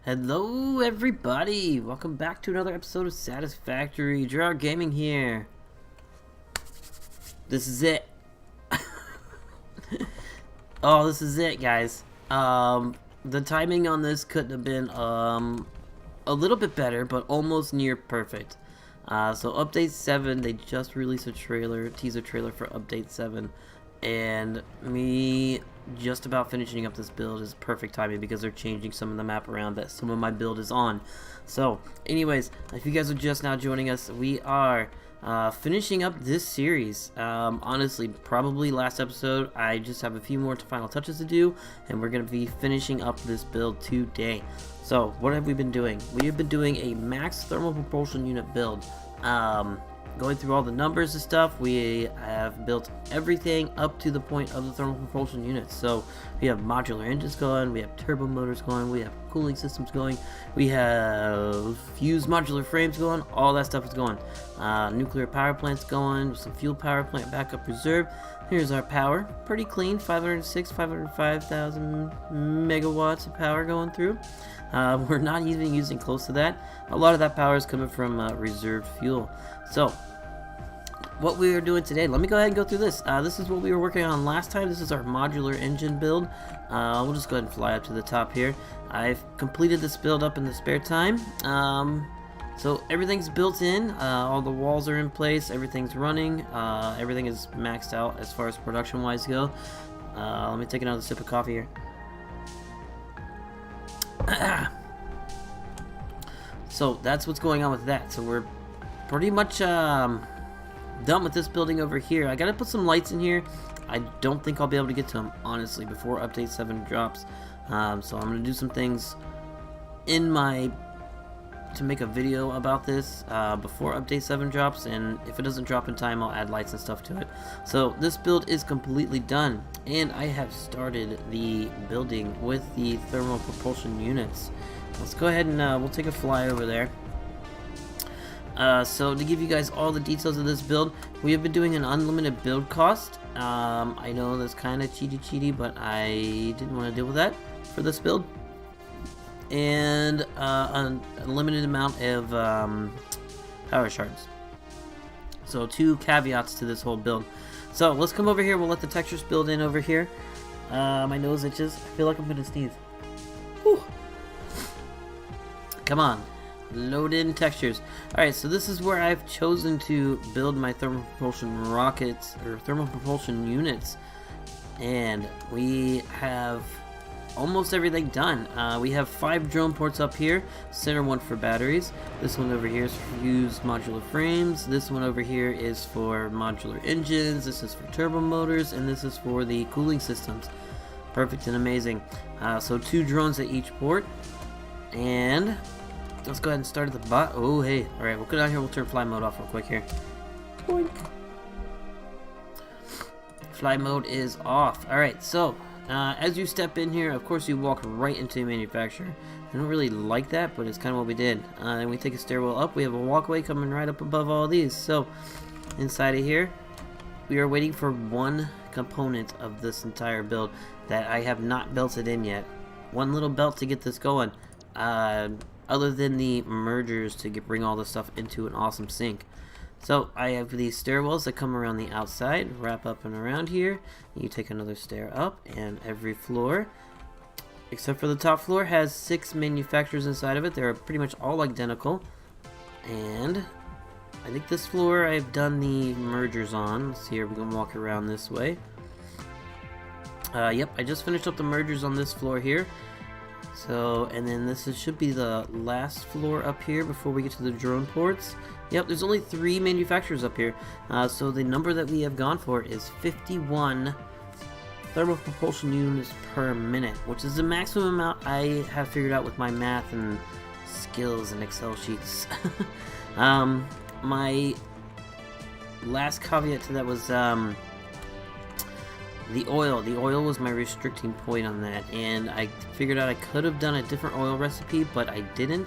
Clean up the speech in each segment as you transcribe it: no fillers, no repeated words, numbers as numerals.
Hello everybody! Welcome back to another episode of Satisfactory. Gerard Gaming here. This is it. Oh, this is it, guys. The timing on this couldn't have been a little bit better, but almost near perfect. So update 7, they just released a teaser trailer for update 7. And me just about finishing up this build is perfect timing because they're changing some of the map around that some of my build is on. So anyways, if you guys are just now joining us, we are finishing up this series. Honestly, probably last episode. I just have a few more final touches to do, and we're going to be finishing up this build today. So what have we been doing? We have been doing a max thermal propulsion unit build. Going through all the numbers and stuff, we have built everything up to the point of the thermal propulsion units. So we have modular engines going, we have turbo motors going, we have cooling systems going, we have fused modular frames going, all that stuff is going. Nuclear power plants going, some fuel power plant backup reserve. Here's our power, pretty clean, 505,000 megawatts of power going through. We're not even using close to that. A lot of that power is coming from reserved fuel. So what we are doing today, let me go ahead and go through this. This is what we were working on last time. This is our modular engine build. We'll just go ahead and fly up to the top here. I've completed this build up in the spare time. So everything's built in, all the walls are in place, everything's running, everything is maxed out as far as production wise go. Let me take another sip of coffee here. So that's what's going on with that. So we're pretty much done with this building over here. I gotta put some lights in here. I don't think I'll be able to get to them, honestly, before update 7 drops. So I'm gonna do some things to make a video about this before update 7 drops, and if it doesn't drop in time, I'll add lights and stuff to it. So this build is completely done, and I have started the building with the thermal propulsion units. Let's go ahead and we'll take a fly over there. So to give you guys all the details of this build, we have been doing an unlimited build cost. I know that's kind of cheaty, but I didn't want to deal with that for this build. And a limited amount of power shards. So 2 caveats to this whole build. So let's come over here. We'll let the textures build in over here. My nose itches. I feel like I'm gonna sneeze. Whew. Come on, load in textures. Alright, so this is where I've chosen to build my thermal propulsion rockets, or thermal propulsion units. And we have almost everything done. We have 5 drone ports up here, center one for batteries. This one over here is for fused modular frames. This one over here is for modular engines. This is for turbo motors, and this is for the cooling systems. Perfect and amazing. So 2 drones at each port. And let's go ahead and start at the bot. Oh, hey. Alright, we'll go down here. We'll turn fly mode off real quick here. Boink. Fly mode is off. Alright, so as you step in here, of course you walk right into the manufacturer. I don't really like that, but it's kind of what we did. And we take a stairwell up. We have a walkway coming right up above all these. So inside of here, we are waiting for one component of this entire build that I have not built it in yet. One little belt to get this going. Other than the mergers to bring all this stuff into an awesome sync. So I have these stairwells that come around the outside, wrap up and around here. You take another stair up, and every floor, except for the top floor, has 6 manufacturers inside of it. They're pretty much all identical. And I think this floor I've done the mergers on. Let's see here, we can walk around this way. Yep, I just finished up the mergers on this floor here. So, and then this should be the last floor up here before we get to the drone ports. Yep, there's only 3 manufacturers up here. So the number that we have gone for is 51 thermal propulsion units per minute, which is the maximum amount I have figured out with my math and skills and Excel sheets. My last caveat to that was the oil. The oil was my restricting point on that, and I figured out I could have done a different oil recipe, but I didn't,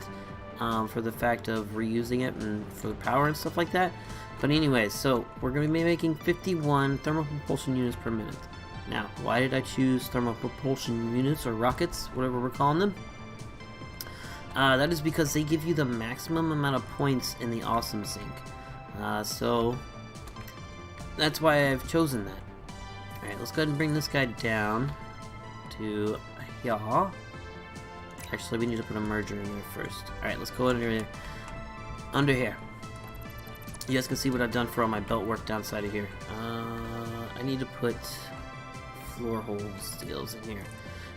for the fact of reusing it and for the power and stuff like that. But anyways, so we're going to be making 51 thermal propulsion units per minute. Now, why did I choose thermal propulsion units or rockets, whatever we're calling them? That is because they give you the maximum amount of points in the Awesome Sync. So that's why I've chosen that. Alright, let's go ahead and bring this guy down to here. Actually, we need to put a merger in here first. Alright, let's go under here. Under here. You guys can see what I've done for all my belt work downside of here. I need to put floor hole steels in here.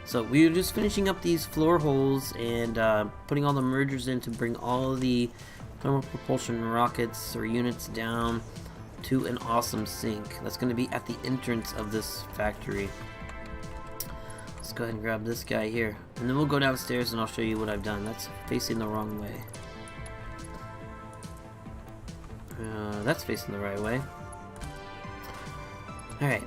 So we were just finishing up these floor holes and putting all the mergers in to bring all the thermal propulsion rockets or units down to an awesome sync. That's going to be at the entrance of this factory. Let's go ahead and grab this guy here. And then we'll go downstairs and I'll show you what I've done. That's facing the wrong way. That's facing the right way. Alright.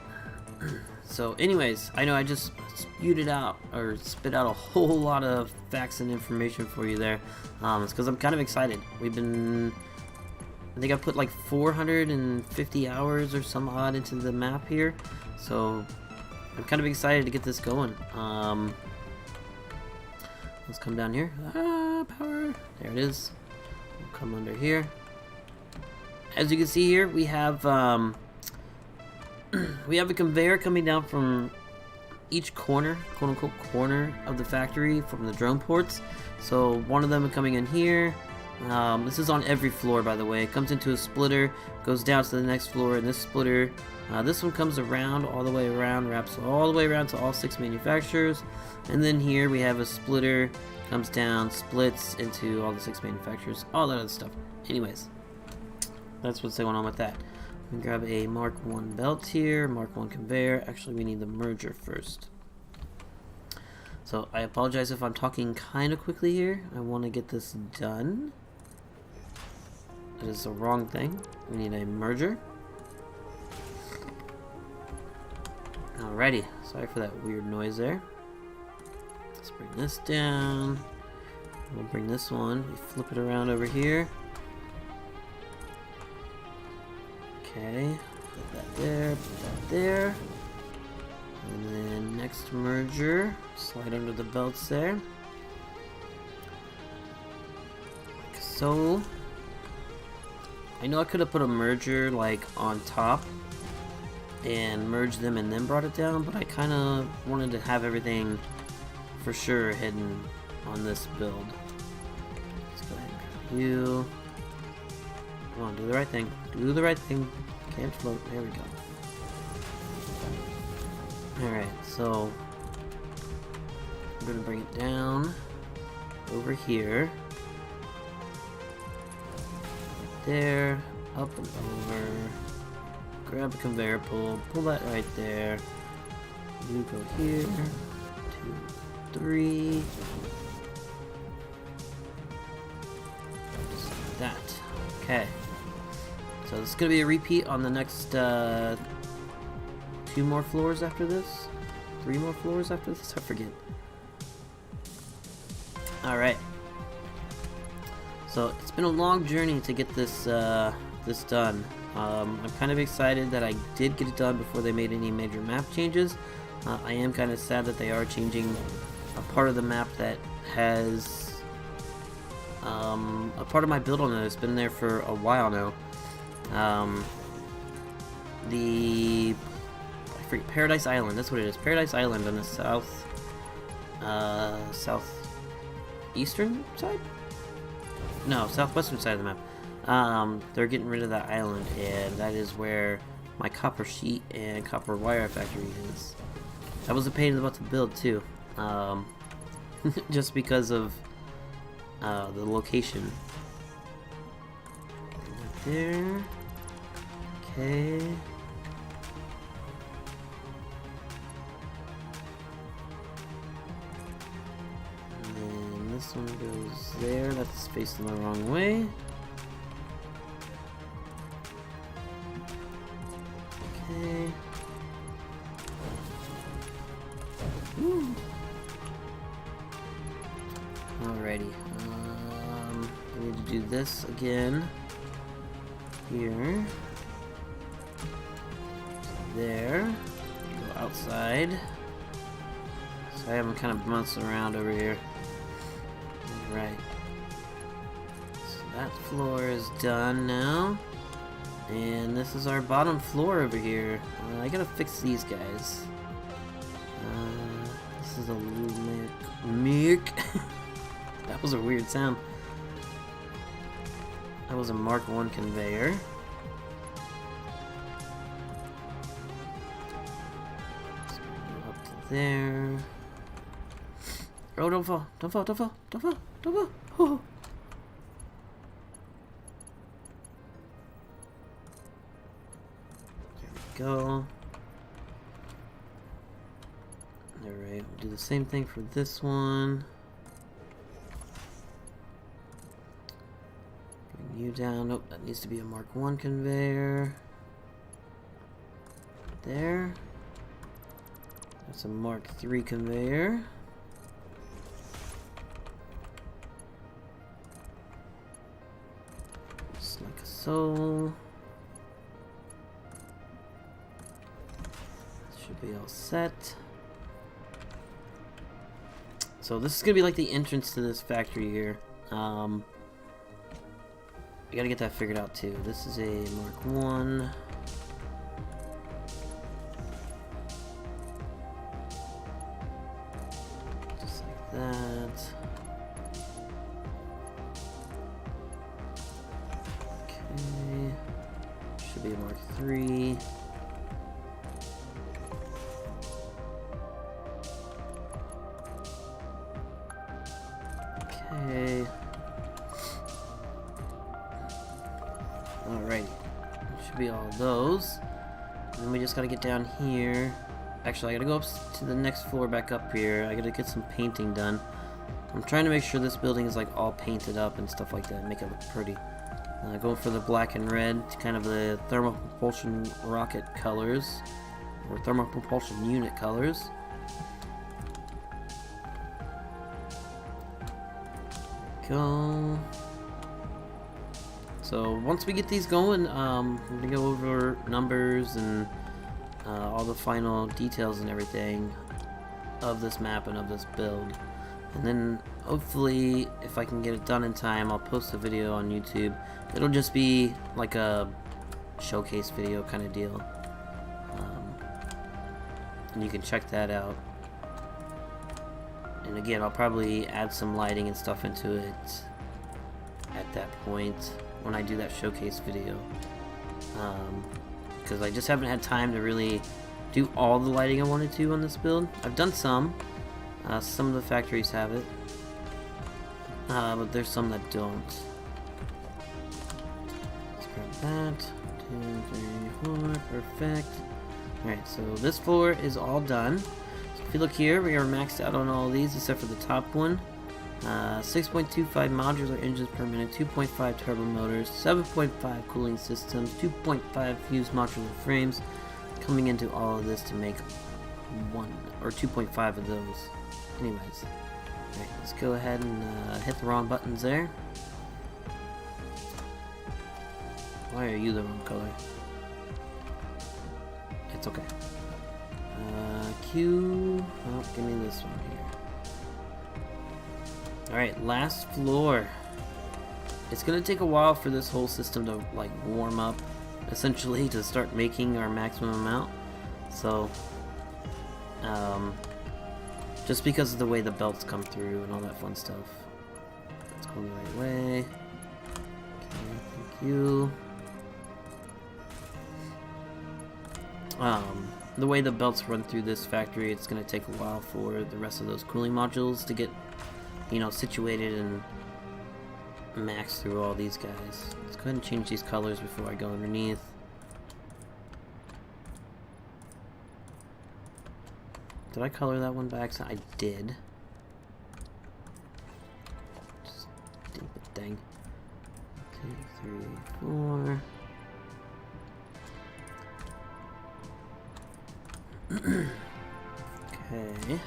So anyways, I know I just spit out a whole lot of facts and information for you there. It's because I'm kind of excited. I think I put like 450 hours or some odd into the map here. So I'm kind of excited to get this going. Let's come down here. Power. There it is. We'll come under here. As you can see here, we have we have a conveyor coming down from each corner, quote unquote corner of the factory from the drone ports. So one of them is coming in here. This is on every floor, by the way. It comes into a splitter, goes down to the next floor, and this splitter, this one comes around all the way around, wraps all the way around to all 6 manufacturers. And then here we have a splitter, comes down, splits into all the 6 manufacturers, all that other stuff. Anyways, that's what's going on with that. We grab a Mark 1 belt here, Mark 1 conveyor. Actually, we need the merger first. So I apologize if I'm talking kind of quickly here. I want to get this done. That is the wrong thing. We need a merger. Alrighty. Sorry for that weird noise there. Let's bring this down. We'll bring this one. We flip it around over here. Okay, put that there, put that there. And then next merger, slide under the belts there. Like so. I know I could have put a merger like on top and merged them and then brought it down, but I kind of wanted to have everything for sure hidden on this build. Let's go ahead and grab you. Come on, do the right thing. Do the right thing. Can't float. There we go. Alright, so I'm going to bring it down over here. Right there. Up and over. Grab a conveyor pull. Pull that right there. You go here. 2, 3. Just like that. Okay. So this is going to be a repeat on the next 2 more floors after this? 3 more floors after this? I forget. Alright. So it's been a long journey to get this this done. I'm kind of excited that I did get it done before they made any major map changes. I am kind of sad that they are changing a part of the map that has a part of my build on it. It's been there for a while now. I forget, Paradise Island, that's what it is. Paradise Island on the southeastern side? No, southwestern side of the map. They're getting rid of that island, and that is where my copper sheet and copper wire factory is. That was a pain in the butt to build too. Just because of the location. Right there. Okay. And then this one goes there. That's facing the wrong way. Okay. Woo. Alrighty. I need to do this again. Here. There. Go outside. Sorry, I'm kind of bouncing around over here. Alright. So that floor is done now. And this is our bottom floor over here. I gotta fix these guys. This is a Meek. That was a weird sound. That was a Mark 1 conveyor. Let's go up to there. Oh, don't fall. Don't fall, don't fall, don't fall, don't fall. Oh. There we go. Alright, we'll do the same thing for this one. Bring you down. Nope, that needs to be a Mark 1 conveyor. There. That's a Mark 3 conveyor. Just like so. Should be all set. So this is gonna be like the entrance to this factory here. I gotta get that figured out too. This is a Mark 1. Just like that. Okay. Should be a Mark 3. Okay. Alright. Should be all those. And then we just gotta get down here. Actually, I gotta go up to the next floor back up here. I gotta get some painting done. I'm trying to make sure this building is like all painted up and stuff like that. Make it look pretty. Going for the black and red, kind of the thermal propulsion rocket colors. Or thermal propulsion unit colors. Go. So once we get these going, we're gonna go over numbers and all the final details and everything of this map and of this build. And then hopefully, if I can get it done in time, I'll post a video on YouTube. It'll just be like a showcase video kind of deal, and you can check that out. And again, I'll probably add some lighting and stuff into it at that point when I do that showcase video. Because I just haven't had time to really do all the lighting I wanted to on this build. I've done some. Some of the factories have it. But there's some that don't. Let's grab that. 2, 3, 4. Perfect. Alright, so this floor is all done. If you look here, we are maxed out on all of these except for the top one. 6.25 modular engines per minute, 2.5 turbo motors, 7.5 cooling systems, 2.5 fused modular frames, coming into all of this to make 1 or 2.5 of those. Anyways, alright, let's go ahead and hit the wrong buttons there. Why are you the wrong color? It's okay. Q. Oh, give me this one here. Alright, last floor. It's gonna take a while for this whole system to like warm up, essentially, to start making our maximum amount. So, just because of the way the belts come through and all that fun stuff. It's going the right way. Okay, thank you. The way the belts run through this factory, it's going to take a while for the rest of those cooling modules to get, you know, situated and max through all these guys. Let's go ahead and change these colors before I go underneath. Did I color that one back? I did. Stupid thing. 2, 3, 4. Okay.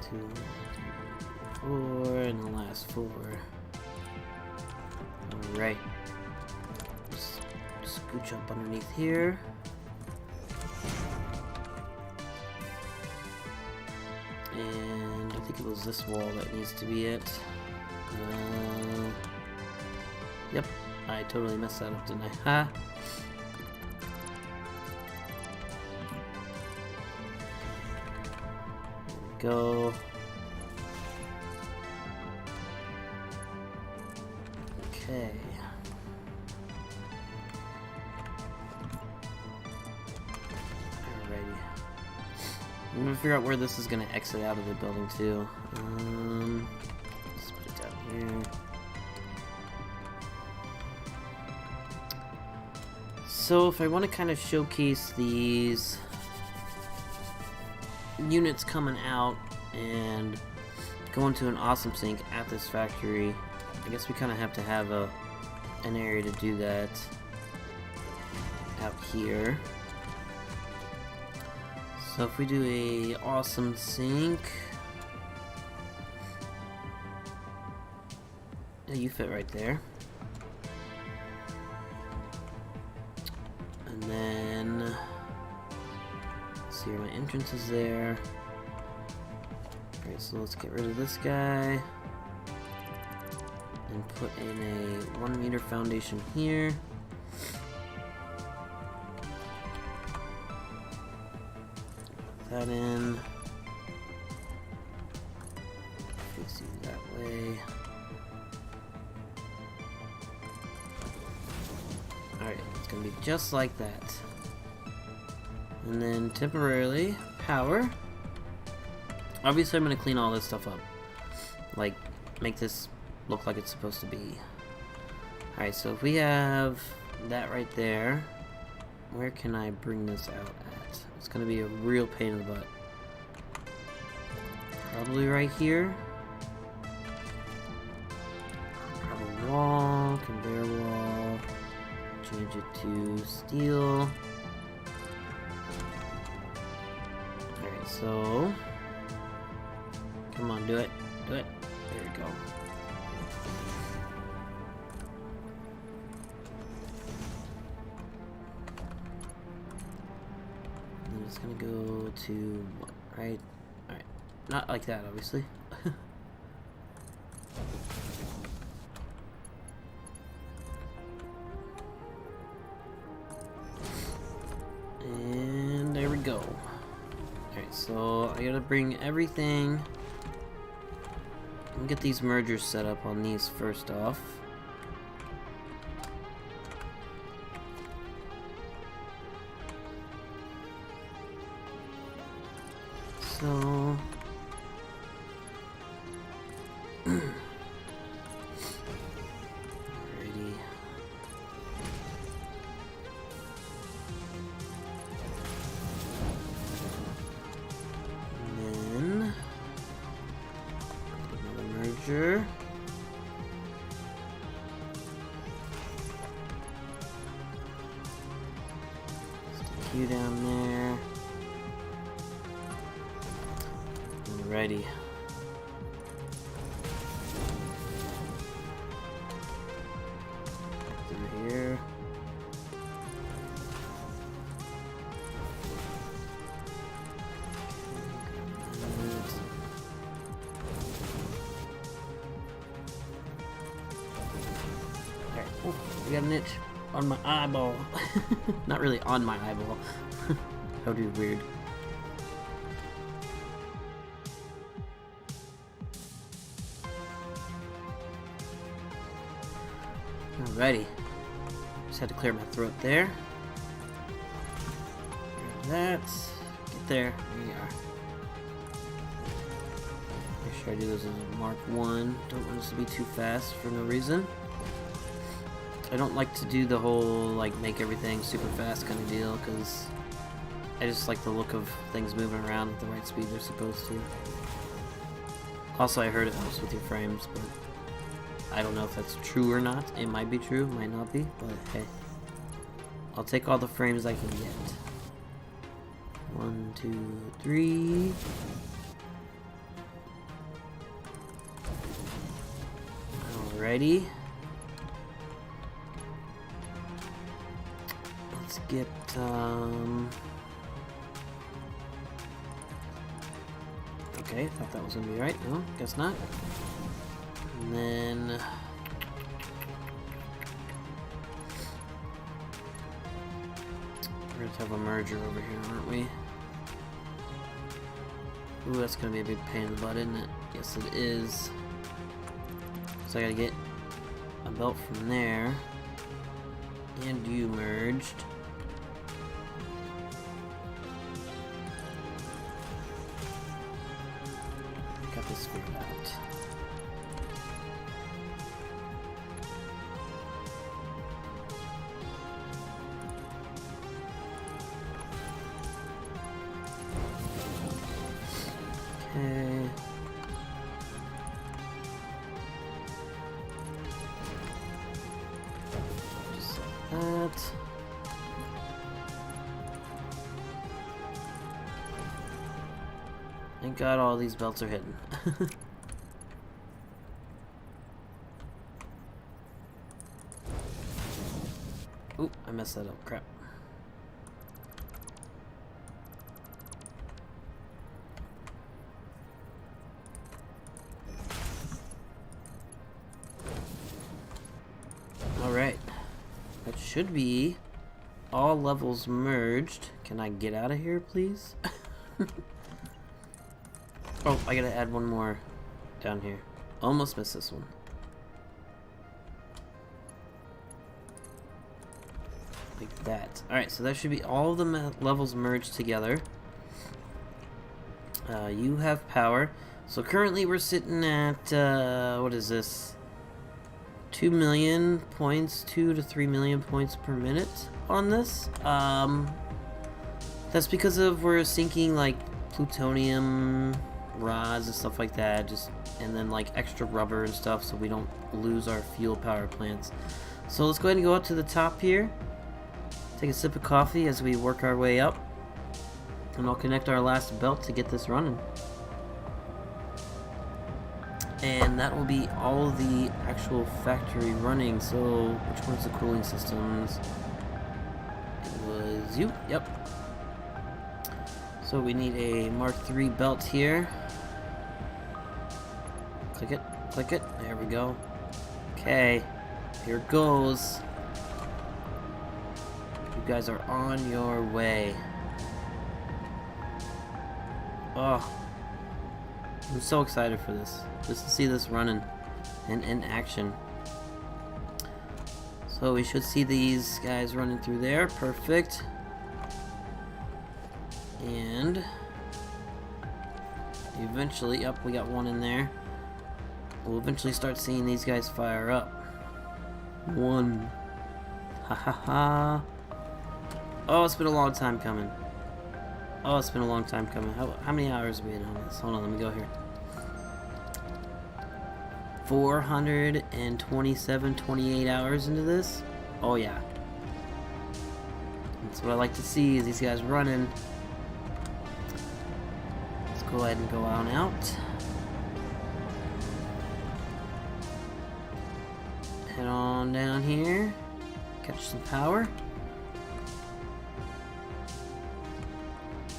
Two, 3, 4, and the last 4. Alright. Just scooch up underneath here. And I think it was this wall that needs to be it. Yep, I totally messed that up, didn't I? Ha! There we go. Okay. Alrighty. I'm gonna figure out where this is gonna exit out of the building too. Let's put it down here. So if I want to kind of showcase these units coming out and go into an awesome sync at this factory, I guess we kind of have to have an area to do that out here. So if we do a awesome sync, yeah, you fit right there. And then, let's see where my entrance is there. Alright, so let's get rid of this guy. And put in a 1 meter foundation here. Put that in. Facing that way. Alright, it's gonna be just like that. And then temporarily, power. Obviously I'm gonna clean all this stuff up. Like, make this look like it's supposed to be. Alright, so if we have that right there, where can I bring this out at? It's gonna be a real pain in the butt. Probably right here. Have a wall, conveyor wall. Change it to steel. Alright, so come on, do it. Do it. There we go. And it's gonna go to what, right? Alright. Not like that, obviously. And there we go. Alright, so I gotta bring everything and get these mergers set up on these first off. So alrighty. And then another merger. Stick you down there. Alrighty. Through here. Alright, oh, we got an itch on my eyeball. Not really on my eyeball. That would be weird. Alrighty. Just had to clear my throat there. Grab that. Get there. There we are. Make sure I do this as a Mark 1. Don't want this to be too fast for no reason. I don't like to do the whole, like, make everything super fast kind of deal, because I just like the look of things moving around at the right speed they're supposed to. Also, I heard it helps with your frames, but I don't know if that's true or not. It might be true, might not be, but hey. I'll take all the frames I can get. 1, 2, 3. Alrighty. Let's get, okay. Okay, thought that was gonna be right. No, guess not. And then... we're gonna have a merger over here, aren't we? Ooh, that's gonna be a big pain in the butt, isn't it? Yes, it is. So I gotta get a belt from there. And you merged. Got this figured out. Okay. Just like that. Thank God all these belts are hidden. Oop, I messed that up. Crap. Alright. That should be all levels merged. Can I get out of here, please? Oh, I gotta add one more down here. Almost missed this one. Like that. Alright, so that should be all of the levels merged together. You have power. So currently we're sitting at, what is this? 2 million points, 2 to 3 million points per minute on this. That's because of we're sinking like plutonium rods and stuff like that, and then like extra rubber and stuff so we don't lose our fuel power plants. So let's go ahead and go up to the top here, take a sip of coffee as we work our way up, and I'll connect our last belt to get this running. And that will be all the actual factory running. So which one's the cooling systems? It was you. Yep. So we need a Mark III belt here. Click it, click it. There we go. Okay, here goes. You guys are on your way. Oh, I'm so excited for this. Just to see this running and in action. So we should see these guys running through there. Perfect. And eventually, yep, we got one in there. We'll eventually start seeing these guys fire up. One. Ha ha ha. Oh, it's been a long time coming. Oh, it's been a long time coming. How many hours are we in on this? Hold on, let me go here. 427, 28 hours into this. Oh yeah. That's what I like to see, is these guys running. Let's go ahead and go on out. Head on down here. Catch some power.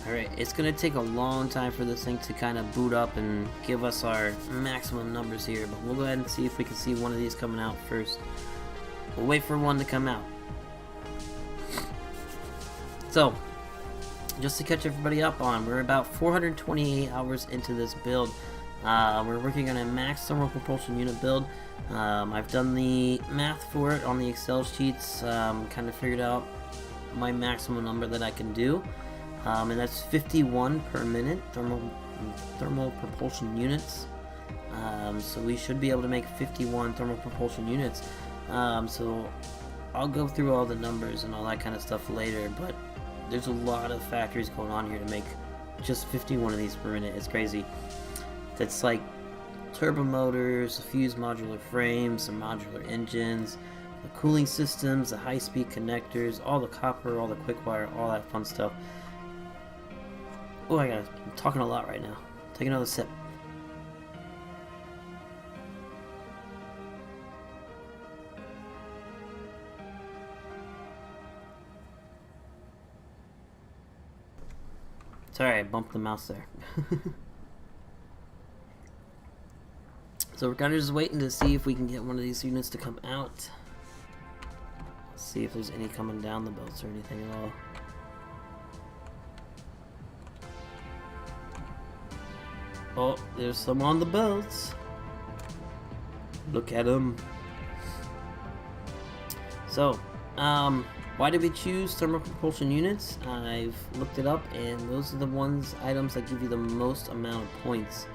Alright, it's going to take a long time for this thing to kind of boot up and give us our maximum numbers here, but we'll go ahead and see if we can see one of these coming out first. We'll wait for one to come out. So, just to catch everybody up on, we're about 428 hours into this build. We're working on a max thermal propulsion unit build. I've done the math for it on the Excel sheets, kind of figured out my maximum number that I can do. And that's 51 per minute thermal propulsion units. So we should be able to make 51 thermal propulsion units. So I'll go through all the numbers and all that kind of stuff later, but there's a lot of factories going on here to make just 51 of these per minute. It's crazy. That's like turbo motors, fused modular frames, some modular engines, the cooling systems, the high-speed connectors, all the copper, all the quick wire, all that fun stuff. Oh, I'm talking a lot right now. Take another sip. Sorry, I bumped the mouse there. So we're kind of just waiting to see if we can get one of these units to come out. See if there's any coming down the belts or anything at all. Oh, there's some on the belts. Look at them. So, why did we choose thermal propulsion units? I've looked it up, and those are the items that give you the most amount of points.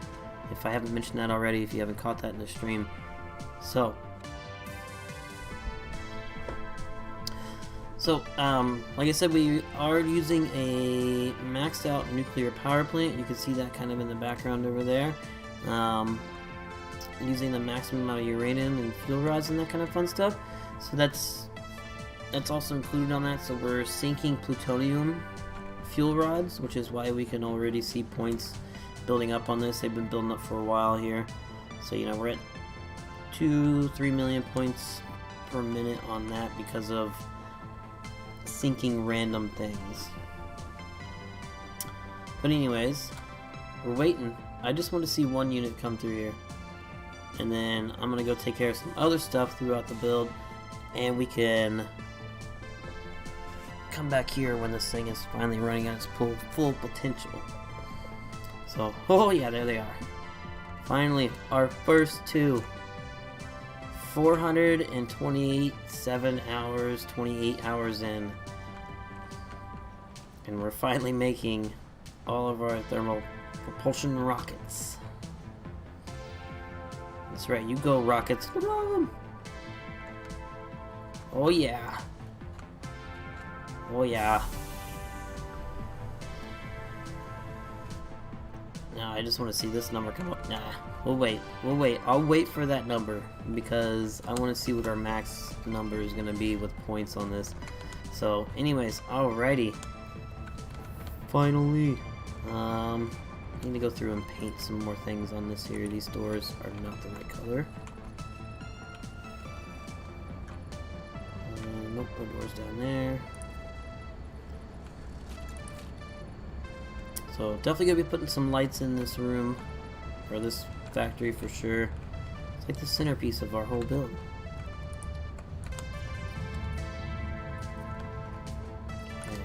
If I haven't mentioned that already, if you haven't caught that in the stream. So, like I said, we are using a maxed out nuclear power plant. You can see that kind of in the background over there. Using the maximum amount of uranium and fuel rods and that kind of fun stuff. So that's also included on that. So we're sinking plutonium fuel rods, which is why we can already see points building up on this. They've been building up for a while here. So, you know, we're at 2-3 million points per minute on that because of sinking random things. But anyways, we're waiting. I just want to see one unit come through here. And then I'm going to go take care of some other stuff throughout the build. And we can come back here when this thing is finally running at its full potential. So, oh yeah, there they are. Finally, our first two. 427 hours, 28 hours in. And we're finally making all of our thermal propulsion rockets. That's right, you go rockets. Come on! Oh yeah. Oh yeah. Now I just want to see this number come up. Nah, we'll wait. We'll wait. I'll wait for that number because I want to see what our max number is going to be with points on this. So, anyways, alrighty. Finally. I need to go through and paint some more things on this here. These doors are not the right color. Nope, no doors down there. So definitely gonna be putting some lights in this room, or this factory for sure. It's like the centerpiece of our whole build. Okay.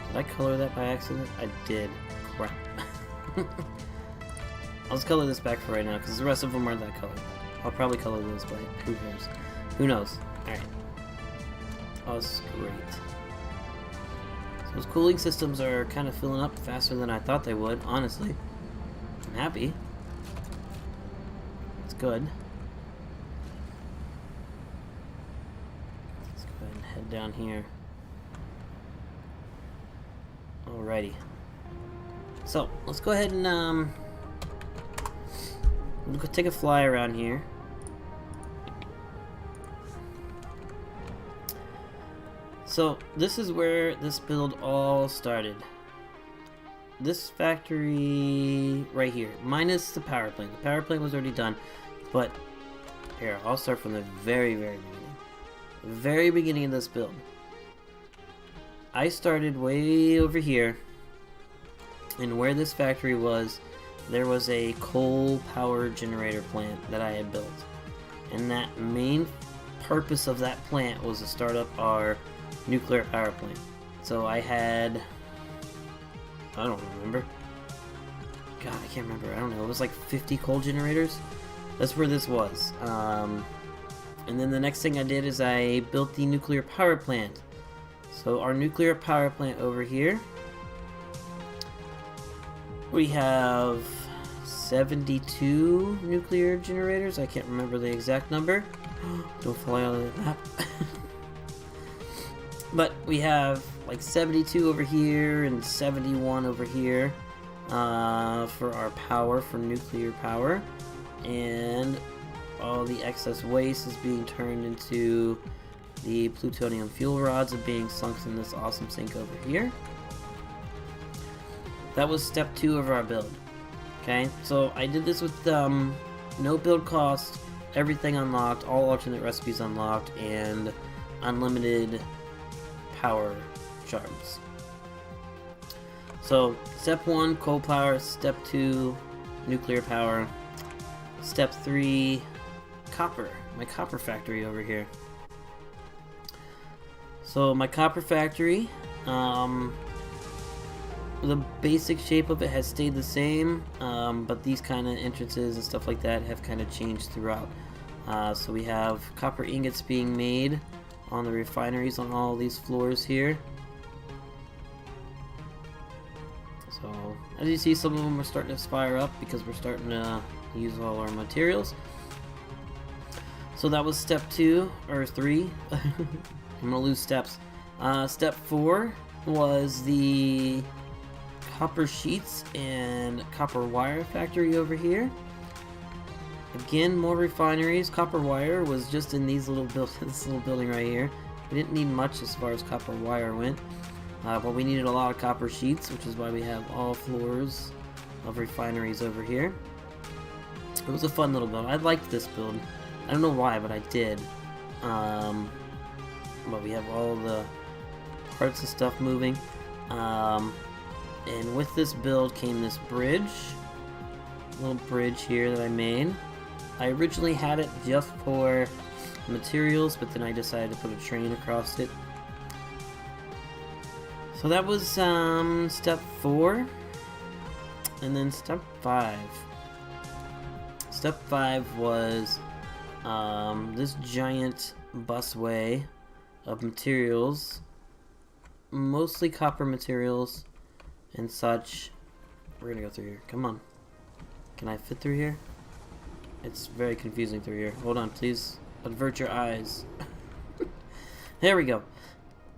Did I color that by accident? I did. Crap. I'll just color this back for right now, because the rest of them aren't that color. I'll probably color those by who cares? Who knows? Alright. Oh, this is great. Those cooling systems are kind of filling up faster than I thought they would, honestly. I'm happy. It's good. Let's go ahead and head down here. Alrighty. So, let's go ahead and, we'll go take a fly around here. So, this is where this build all started. This factory right here, minus the power plant. The power plant was already done, but here, I'll start from the very beginning. The very beginning of this build. I started way over here, and where this factory was, there was a coal power generator plant that I had built. And that main purpose of that plant was to start up our nuclear power plant. So I had, I don't remember. God, I can't remember. I don't know. It was like 50 coal generators. That's where this was. And then the next thing I did is I built the nuclear power plant. So our nuclear power plant over here, we have 72 nuclear generators. I can't remember the exact number. Don't fly out of the map. But we have like 72 over here and 71 over here for our power, for nuclear power. And all the excess waste is being turned into the plutonium fuel rods and being sunk in this awesome sink over here. That was step 2 of our build. Okay, so I did this with no build cost, everything unlocked, all alternate recipes unlocked, and unlimited power shards. So step 1, coal power. Step 2, nuclear power. Step 3, copper. My copper factory over here. So my copper factory, the basic shape of it has stayed the same, but these kind of entrances and stuff like that have kind of changed throughout. So we have copper ingots being made on the refineries on all these floors here. So as you see, some of them are starting to fire up because we're starting to use all our materials. So that was step 2 or 3. I'm gonna lose steps. Step 4 was the copper sheets and copper wire factory over here. Again, more refineries. Copper wire was just in these this little building right here. We didn't need much as far as copper wire went, but we needed a lot of copper sheets, which is why we have all floors of refineries over here. It was a fun little build. I liked this build. I don't know why, but I did. But we have all the parts and stuff moving. And with this build came this bridge. Little bridge here that I made. I originally had it just for materials, but then I decided to put a train across it. So that was step 4. And then step 5. Step 5 was this giant busway of materials, mostly copper materials and such. We're gonna go through here. Come on. Can I fit through here? It's very confusing through here. Hold on, please. Avert your eyes. There we go.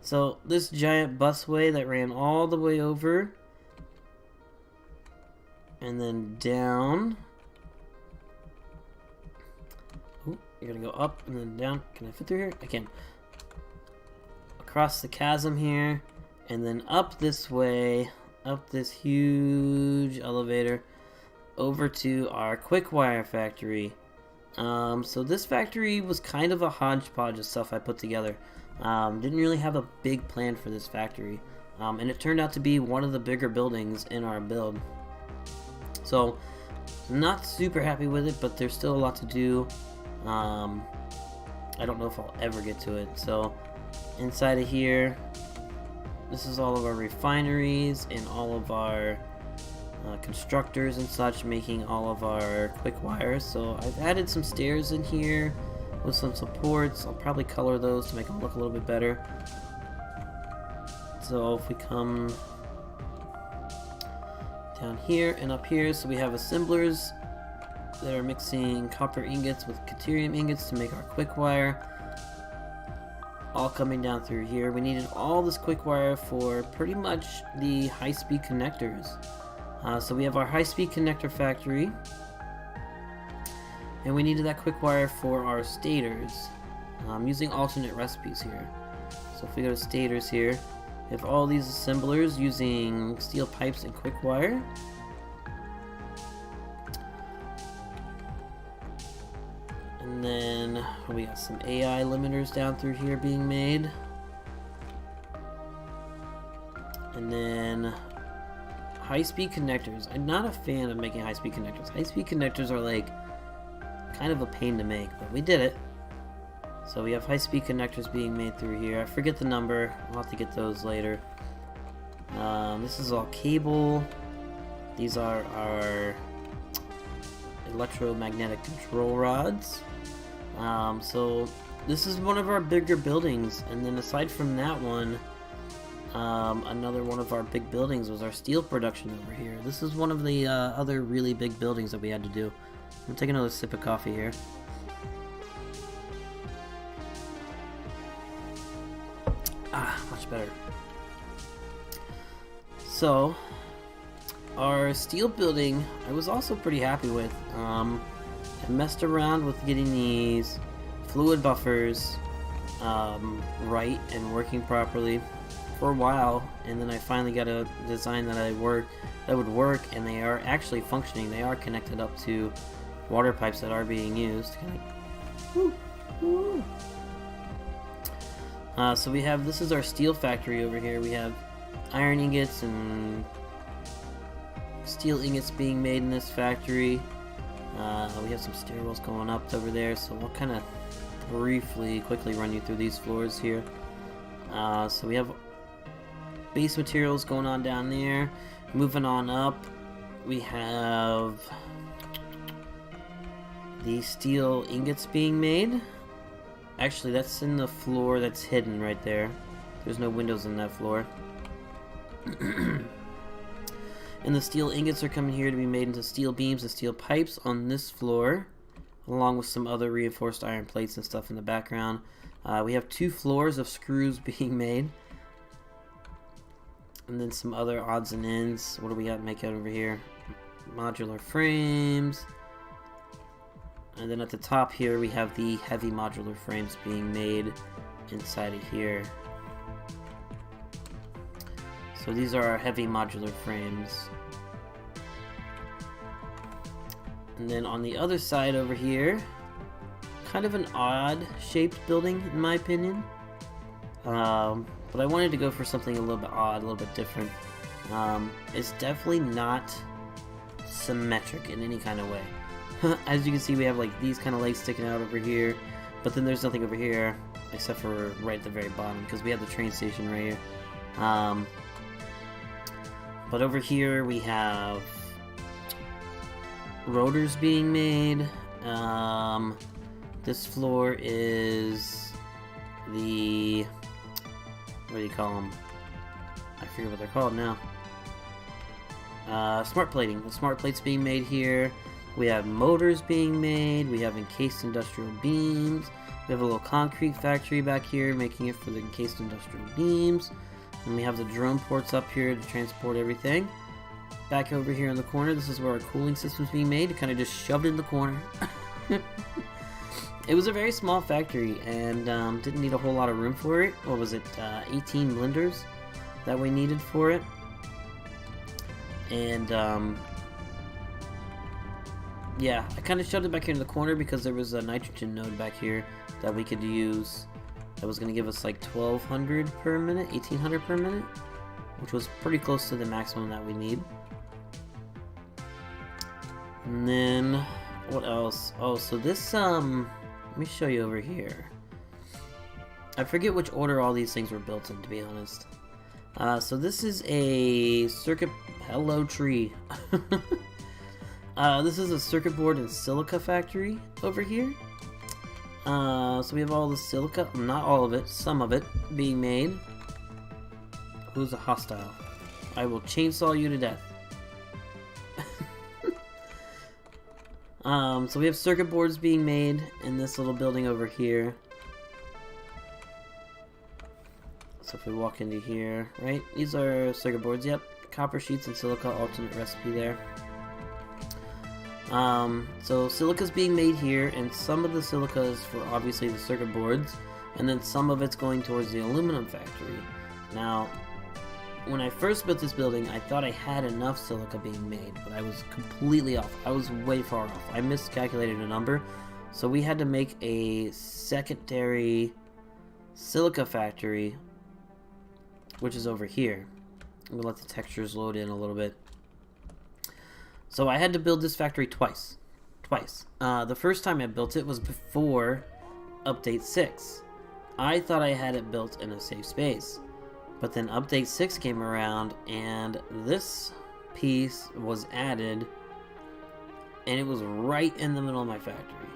So this giant busway that ran all the way over and then down. Ooh, you're gonna go up and then down. Can I fit through here? I can. Across the chasm here, and then up this way, up this huge elevator, over to our quick wire factory. So this factory was kind of a hodgepodge of stuff I put together. Didn't really have a big plan for this factory, and it turned out to be one of the bigger buildings in our build. So not super happy with it, but there's still a lot to do. I don't know if I'll ever get to it. So inside of here, this is all of our refineries and all of our constructors and such, making all of our quick wires. So I've added some stairs in here with some supports. I'll probably color those to make them look a little bit better. So if we come down here and up here, so we have assemblers that are mixing copper ingots with deuterium ingots to make our quick wire. All coming down through here. We needed all this quick wire for pretty much the high-speed connectors. So we have our high-speed connector factory, and we needed that quick wire for our stators. I'm using alternate recipes here. So if we go to stators here, we have all these assemblers using steel pipes and quick wire. And then we got some AI limiters down through here being made. And then high-speed connectors. I'm not a fan of making high-speed connectors. High-speed connectors are like kind of a pain to make, but we did it. So we have high-speed connectors being made through here. I forget the number. I'll have to get those later. This is all cable. These are our electromagnetic control rods. So this is one of our bigger buildings, and then aside from that one, another one of our big buildings was our steel production over here. This is one of the other really big buildings that we had to do. I'm gonna take another sip of coffee here. Much better. So our steel building I was also pretty happy with. I messed around with getting these fluid buffers right and working properly for a while, and then I finally got a design that would work, and they are actually functioning. They are connected up to water pipes that are being used. So we have, this is our steel factory over here. We have iron ingots and steel ingots being made in this factory. We have some stairwells going up over there, so we'll kind of quickly run you through these floors here. So we have base materials going on down there. Moving on up, we have the steel ingots being made. Actually, that's in the floor that's hidden right there. There's no windows in that floor. And the steel ingots are coming here to be made into steel beams and steel pipes on this floor, along with some other reinforced iron plates and stuff in the background. We have 2 floors of screws being made. And then some other odds and ends. What do we got to make out over here? Modular frames. And then at the top here we have the heavy modular frames being made inside of here. So these are our heavy modular frames. And then on the other side over here, kind of an odd shaped building in my opinion. But I wanted to go for something a little bit odd, a little bit different. It's definitely not symmetric in any kind of way. As you can see, we have like these kind of legs sticking out over here, but then there's nothing over here except for right at the very bottom because we have the train station right here. But over here we have rotors being made. This floor is the, what do you call them? I forget what they're called now. Smart plating. The smart plates being made here. We have motors being made. We have encased industrial beams. We have a little concrete factory back here making it for the encased industrial beams. And we have the drone ports up here to transport everything. Back over here in the corner, this is where our cooling system's being made. Kind of just shoved in the corner. It was a very small factory and didn't need a whole lot of room for it. What was it? 18 blenders that we needed for it. And yeah, I kind of shoved it back here in the corner because there was a nitrogen node back here that we could use that was going to give us like 1200 per minute, 1800 per minute, which was pretty close to the maximum that we need. And then what else? Oh, so this let me show you over here. I forget which order all these things were built in, to be honest. So this is a circuit. Hello, tree. This is a circuit board and silica factory over here. So we have all the silica, not all of it, some of it being made. Who's a hostile? I will chainsaw you to death. So we have circuit boards being made in this little building over here. So if we walk into here, right, these are circuit boards, yep. Copper sheets and silica, alternate recipe there. So silica's being made here, and some of the silica is for obviously the circuit boards, and then some of it's going towards the aluminum factory. Now, when I first built this building, I thought I had enough silica being made, but I was completely off. I was way far off. I miscalculated a number, so we had to make a secondary silica factory, which is over here. We'll let the textures load in a little bit. So I had to build this factory twice. The first time I built it was before Update 6. I thought I had it built in a safe space. But then Update 6 came around and this piece was added and it was right in the middle of my factory.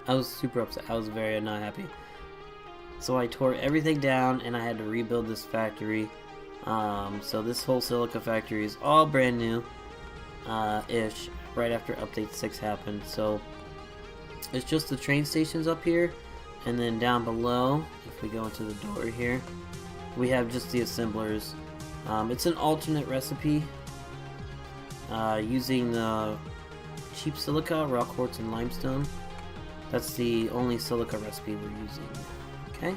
I was super upset. I was very not happy. So I tore everything down and I had to rebuild this factory. So this whole silica factory is all brand new ish right after Update 6 happened. So it's just the train stations up here, and then down below, if we go into the door here, we have just the assemblers. It's an alternate recipe using the cheap silica, rock quartz, and limestone. That's the only silica recipe we're using. Okay,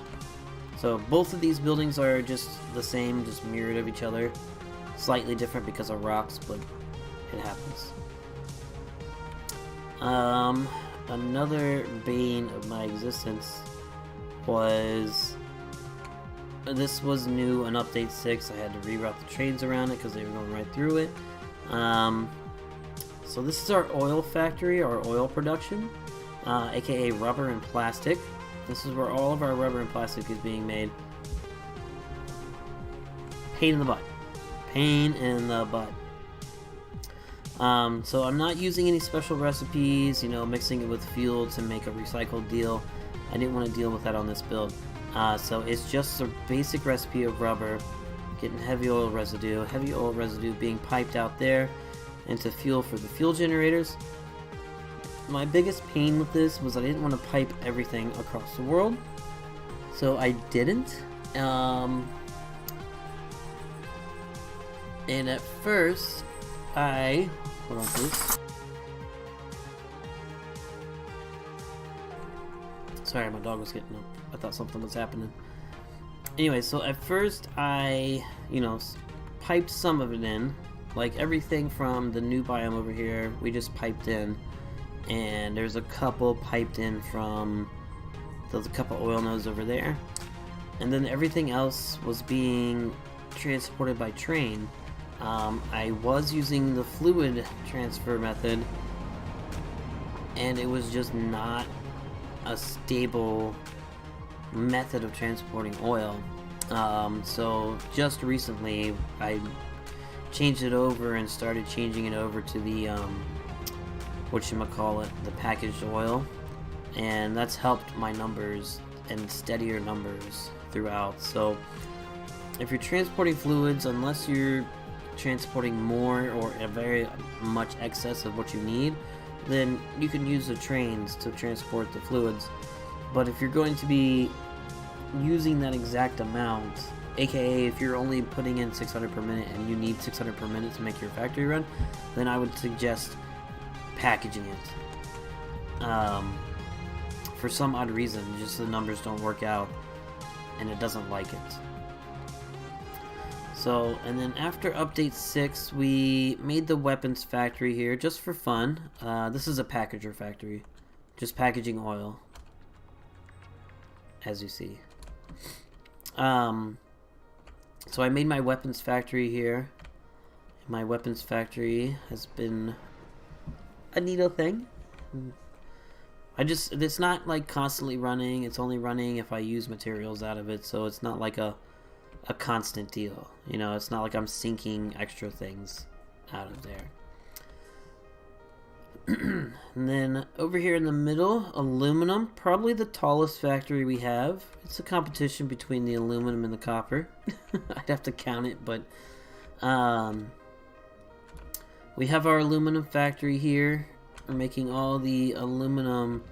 so both of these buildings are just the same, just mirrored of each other, slightly different because of rocks, but it happens. Another bane of my existence was, this was new in Update 6. I had to reroute the trains around it because they were going right through it. So this is our oil factory, our oil production, aka rubber and plastic. This is where all of our rubber and plastic is being made. Pain in the butt. Pain in the butt. So I'm not using any special recipes, you know, mixing it with fuel to make a recycled deal. I didn't want to deal with that on this build. So it's just a basic recipe of rubber, getting heavy oil residue being piped out there into fuel for the fuel generators. My biggest pain with this was I didn't want to pipe everything across the world, so I didn't. And at first, hold on please. Sorry, my dog was getting up. I thought something was happening. Anyway, so at first I, you know, piped some of it in. Like everything from the new biome over here, we just piped in. And there's a couple piped in from a couple oil nodes over there. And then everything else was being transported by train. I was using the fluid transfer method, and it was just not a stable method of transporting oil. So just recently I changed it over and started changing it over to the the packaged oil, and that's helped my numbers and steadier numbers throughout. So if you're transporting fluids, unless you're transporting more or a very much excess of what you need, then you can use the trains to transport the fluids. But if you're going to be using that exact amount, aka if you're only putting in 600 per minute and you need 600 per minute to make your factory run, then I would suggest packaging it. For some odd reason, just the numbers don't work out and it doesn't like it. So, and then after update 6, we made the weapons factory here just for fun. This is a packager factory, just packaging oil, as you see. So I made my weapons factory here. My weapons factory has been a neato thing. It's not like constantly running. It's only running if I use materials out of it, so it's not like a constant deal. You know, it's not like I'm sinking extra things out of there. And then over here in the middle, aluminum, probably the tallest factory we have. It's a competition between the aluminum and the copper. I'd have to count it, but we have our aluminum factory here. We're making all the aluminum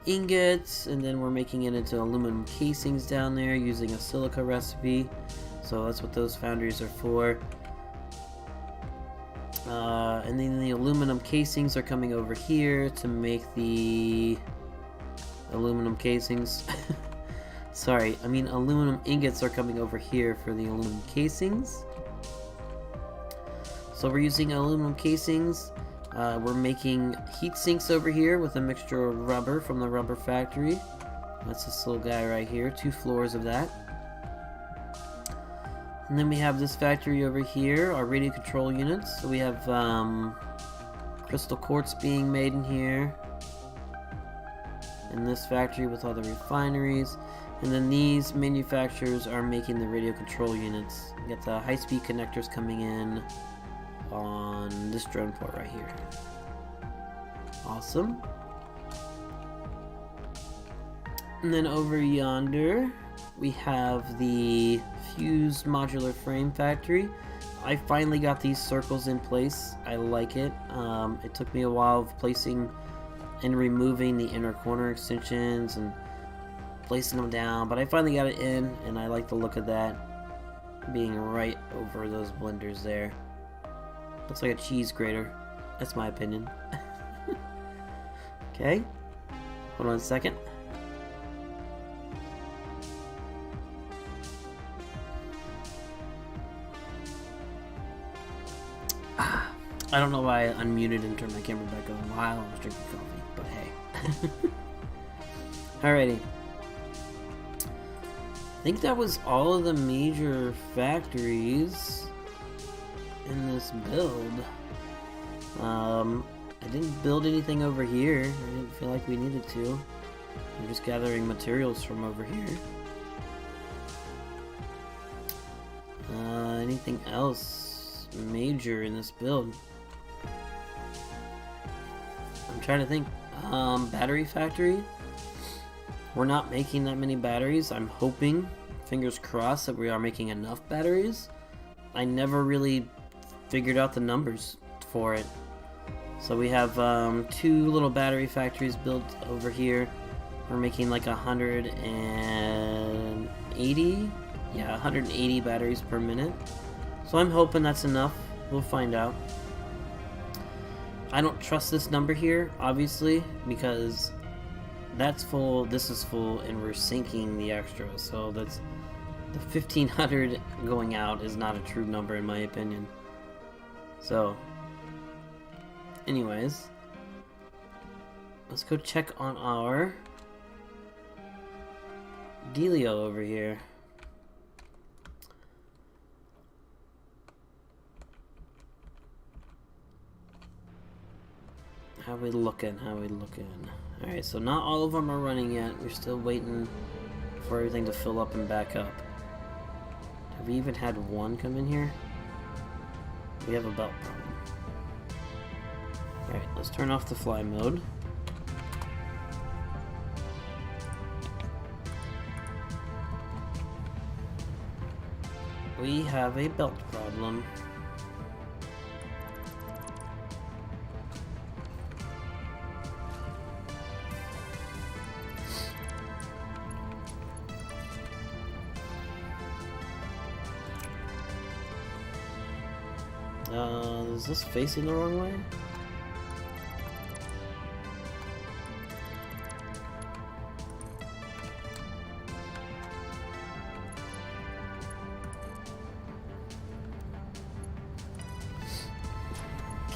ingots, and then we're making it into aluminum casings down there using a silica recipe. So that's what those foundries are for. And then the aluminum casings are coming over here to make the aluminum casings. Sorry, I mean aluminum ingots are coming over here for the aluminum casings. So we're using aluminum casings. We're making heat sinks over here with a mixture of rubber from the rubber factory. That's this little guy right here, 2 floors of that. And then we have this factory over here, our radio control units. So we have crystal quartz being made in here. In this factory with all the refineries. And then these manufacturers are making the radio control units. We got the high-speed connectors coming in on this drone port right here. Awesome. And then over yonder we have the fused modular frame factory. I finally got these circles in place. I like it. It took me a while of placing and removing the inner corner extensions and placing them down, but I finally got it in, and I like the look of that being right over those blenders there. Looks like a cheese grater. That's my opinion. Okay. Hold on a second. I don't know why I unmuted and turned my camera back on while I was drinking coffee, but hey. Alrighty. I think that was all of the major factories in this build. I didn't build anything over here. I didn't feel like we needed to. I'm just gathering materials from over here. Anything else major in this build? I'm trying to think. Battery factory. We're not making that many batteries. I'm hoping, fingers crossed, that we are making enough batteries. I never really figured out the numbers for it. So we have 2 little battery factories built over here. We're making like 180, yeah, 180 batteries per minute. So I'm hoping that's enough. We'll find out. I don't trust this number here, obviously, because that's full, this is full, and we're sinking the extra. So that's the 1500 going out is not a true number in my opinion. So anyways, let's go check on our dealio over here. How we looking? How we looking? Alright, so not all of them are running yet. We're still waiting for everything to fill up and back up. Have we even had one come in here? We have a belt problem. Alright, let's turn off the fly mode. We have a belt problem. Is this facing the wrong way?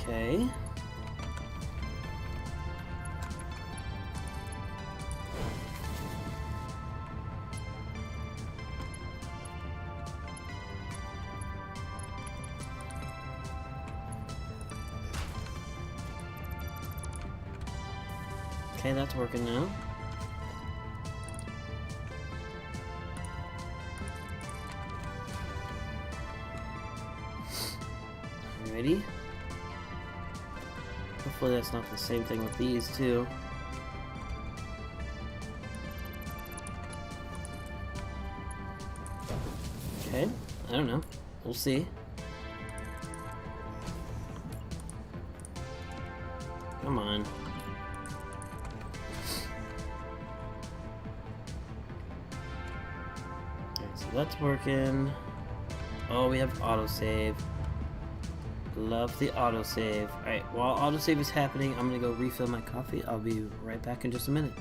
Okay. Okay, that's working now. Alrighty. Hopefully that's not the same thing with these too. Okay, I don't know. We'll see. Come on. Okay, so that's working. Oh, we have autosave. Love the autosave. Alright, while autosave is happening, I'm gonna go refill my coffee. I'll be right back in just a minute.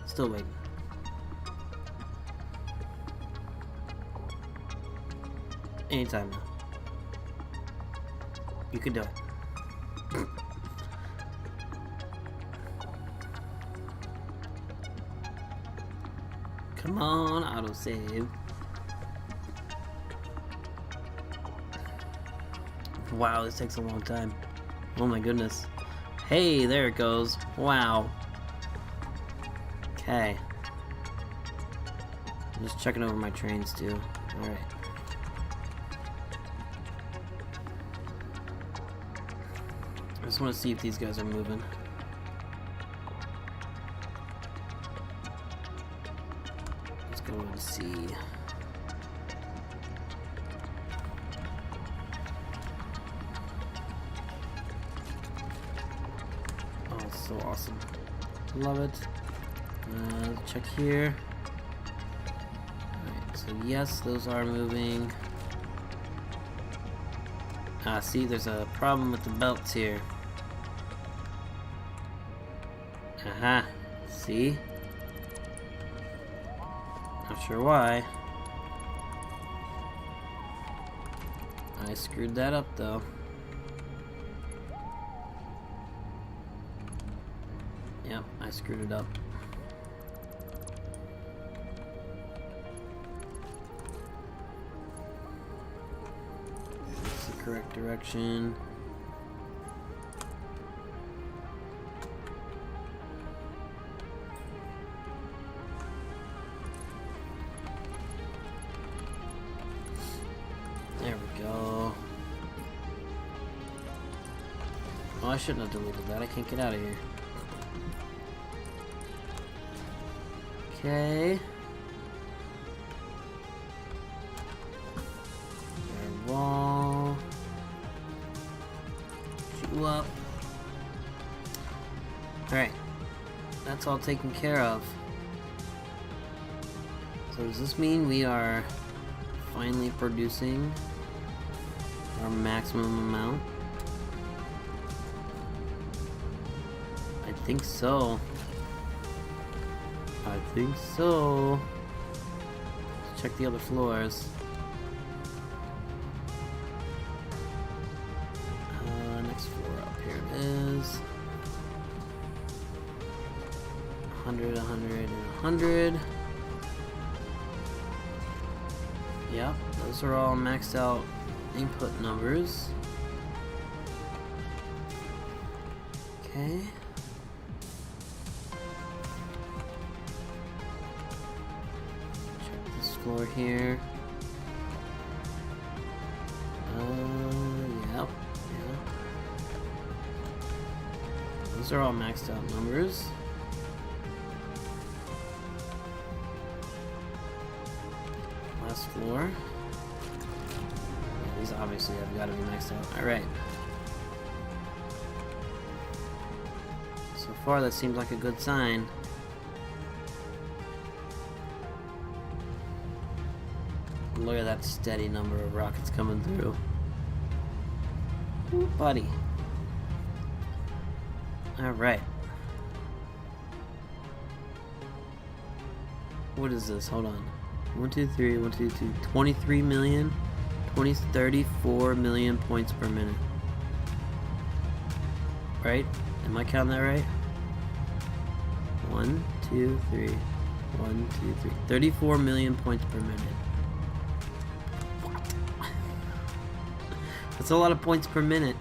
Still waiting. Anytime now. You can do it. Come on, autosave. Wow, this takes a long time. Oh my goodness. Hey, there it goes. Wow. Okay. I'm just checking over my trains too. Alright. I just want to see if these guys are moving. Let's go and see. Oh, it's so awesome. Love it. Let's check here. Alright, so yes, those are moving. Ah, see, there's a problem with the belts here. Aha, see? Not sure why. I screwed that up though. Yep, I screwed it up. That's the correct direction. There we go. Oh, I shouldn't have deleted that. I can't get out of here. Okay. Air wall. Shoot you up. Alright. That's all taken care of. So does this mean we are finally producing our maximum amount? I think so. I think so. Let's check the other floors. Next floor up here it is. 100, 100, and 100. Yep, those are all maxed out input numbers. Okay. Check this floor here. Yep. Yeah. Those are all maxed out numbers. Last floor. Yeah, these obviously have got to be maxed out. Alright. So far, that seems like a good sign. Look at that steady number of rockets coming through. Ooh, buddy. Alright. What is this? Hold on. 1, 2, 3, 1, 2, 2, 23 million, 34 million points per minute. Right? Am I counting that right? 1, 2, 3, 1, 2, 3. 34 million points per minute. That's a lot of points per minute.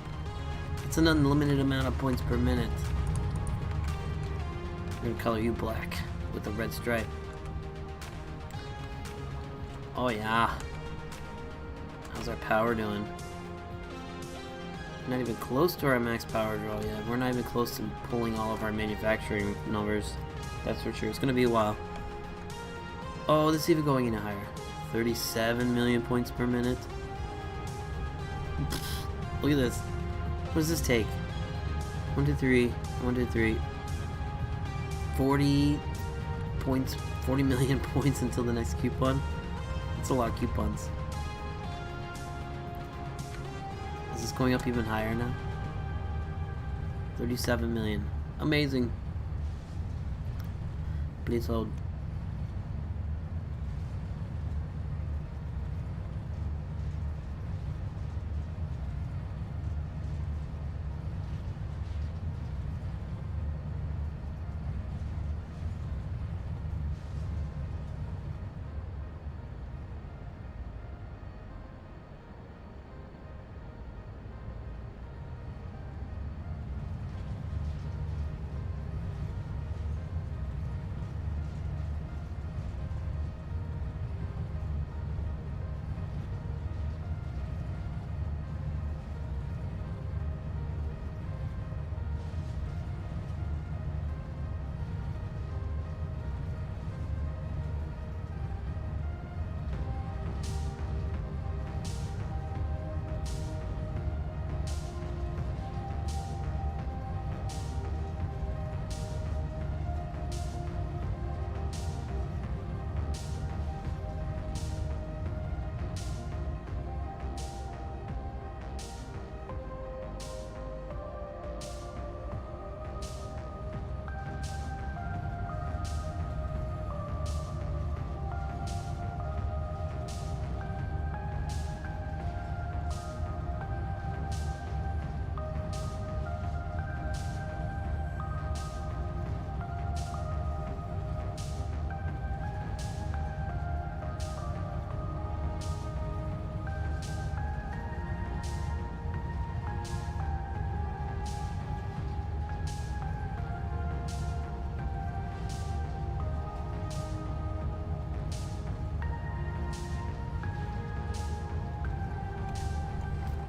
It's an unlimited amount of points per minute. I'm gonna color you black with a red stripe. Oh yeah. How's our power doing? Not even close to our max power draw yet. We're not even close to pulling all of our manufacturing numbers. That's for sure. It's gonna be a while. Oh, this is even going any higher. 37 million points per minute. Look at this. What does this take? 1, 2, 3. 1, 2, 3. 40 points. 40 million points until the next coupon. That's a lot of coupons. Is this going up even higher now? 37 million. Amazing. Please hold.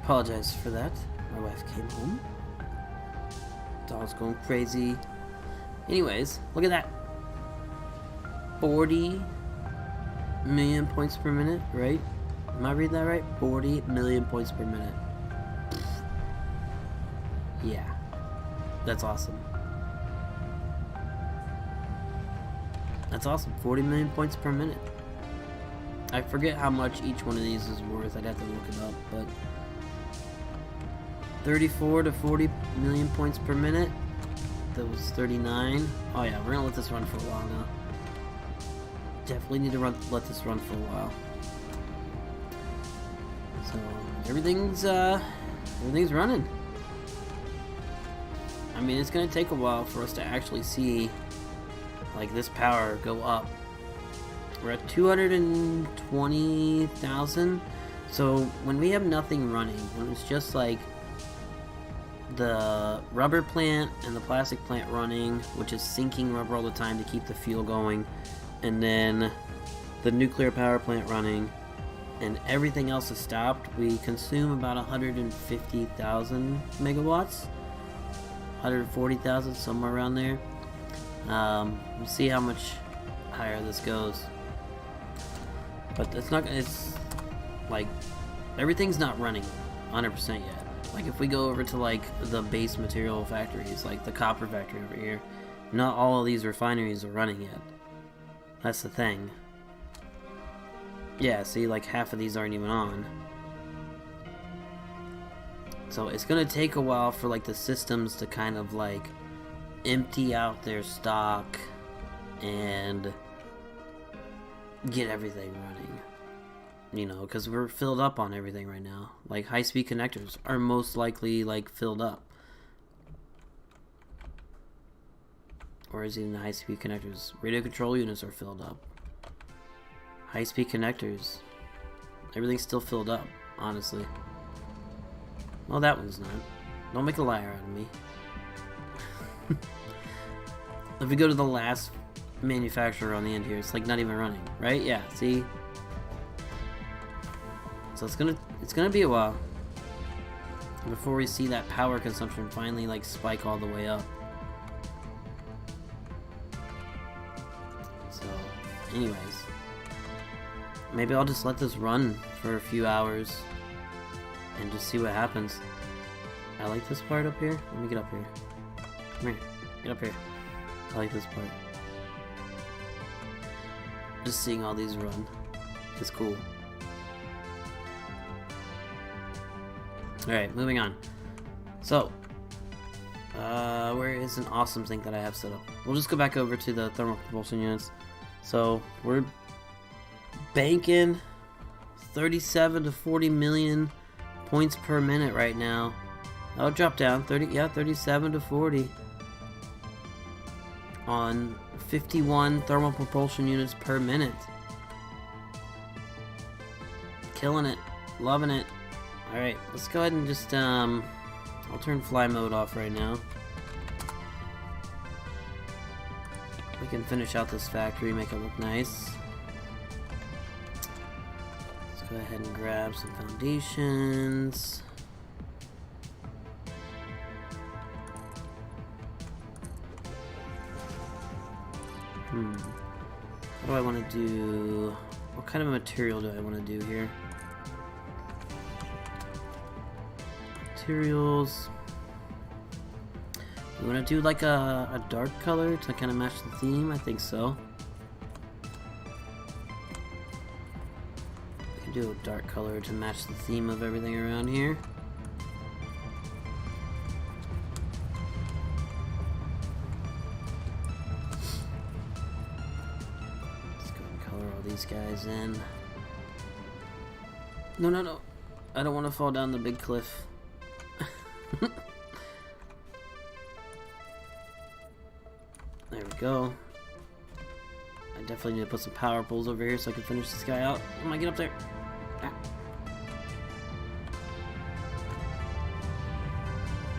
Apologize for that. My wife came home. Dog's going crazy. Anyways, look at that. 40 million points per minute, right? Am I reading that right? 40 million points per minute. Yeah. That's awesome. That's awesome. 40 million points per minute. I forget how much each one of these is worth. I'd have to look it up, but 34 to 40 million points per minute. That was 39. Oh yeah, we're gonna let this run for a while now. Definitely need to let this run for a while. So everything's running. I mean, it's gonna take a while for us to actually see like this power go up. We're at 220,000. So when we have nothing running, when it's just like the rubber plant and the plastic plant running, which is sinking rubber all the time to keep the fuel going, and then the nuclear power plant running, and everything else is stopped, we consume about 150,000 megawatts, 140,000, somewhere around there. We'll see how much higher this goes, but it's like everything's not running 100% yet. Like if we go over to like the base material factories, like the copper factory over here, not all of these refineries are running yet. That's the thing. Yeah, see, like half of these aren't even on. So it's gonna take a while for like the systems to kind of like empty out their stock and get everything running. You know, because we're filled up on everything right now. Like high-speed connectors are most likely like filled up. Or is even the high-speed connectors? Radio control units are filled up. High-speed connectors. Everything's still filled up, honestly. Well, that one's not. Don't make a liar out of me. If we go to the last manufacturer on the end here, it's like not even running, right? Yeah, see? So it's gonna be a while before we see that power consumption finally like spike all the way up. So, anyways, maybe I'll just let this run for a few hours and just see what happens. I like this part up here. Let me get up here. Come here. Get up here. I like this part. Just seeing all these run is cool. Alright, moving on. So, where is an awesome thing that I have set up? We'll just go back over to the thermal propulsion units. So, we're banking 37 to 40 million points per minute right now. That'll drop down, 37 to 40. On 51 thermal propulsion units per minute. Killing it. Loving it. Alright, let's go ahead and just, I'll turn fly mode off right now. We can finish out this factory, make it look nice. Let's go ahead and grab some foundations. What do I want to do? What kind of material do I want to do here? Materials. You want to do like a dark color to kind of match the theme? I think so. We can do a dark color to match the theme of everything around here. Let's go and color all these guys in. No, no, no. I don't want to fall down the big cliff. There we go. I definitely need to put some power poles over here so I can finish this guy out. Come on, get up there. Ah.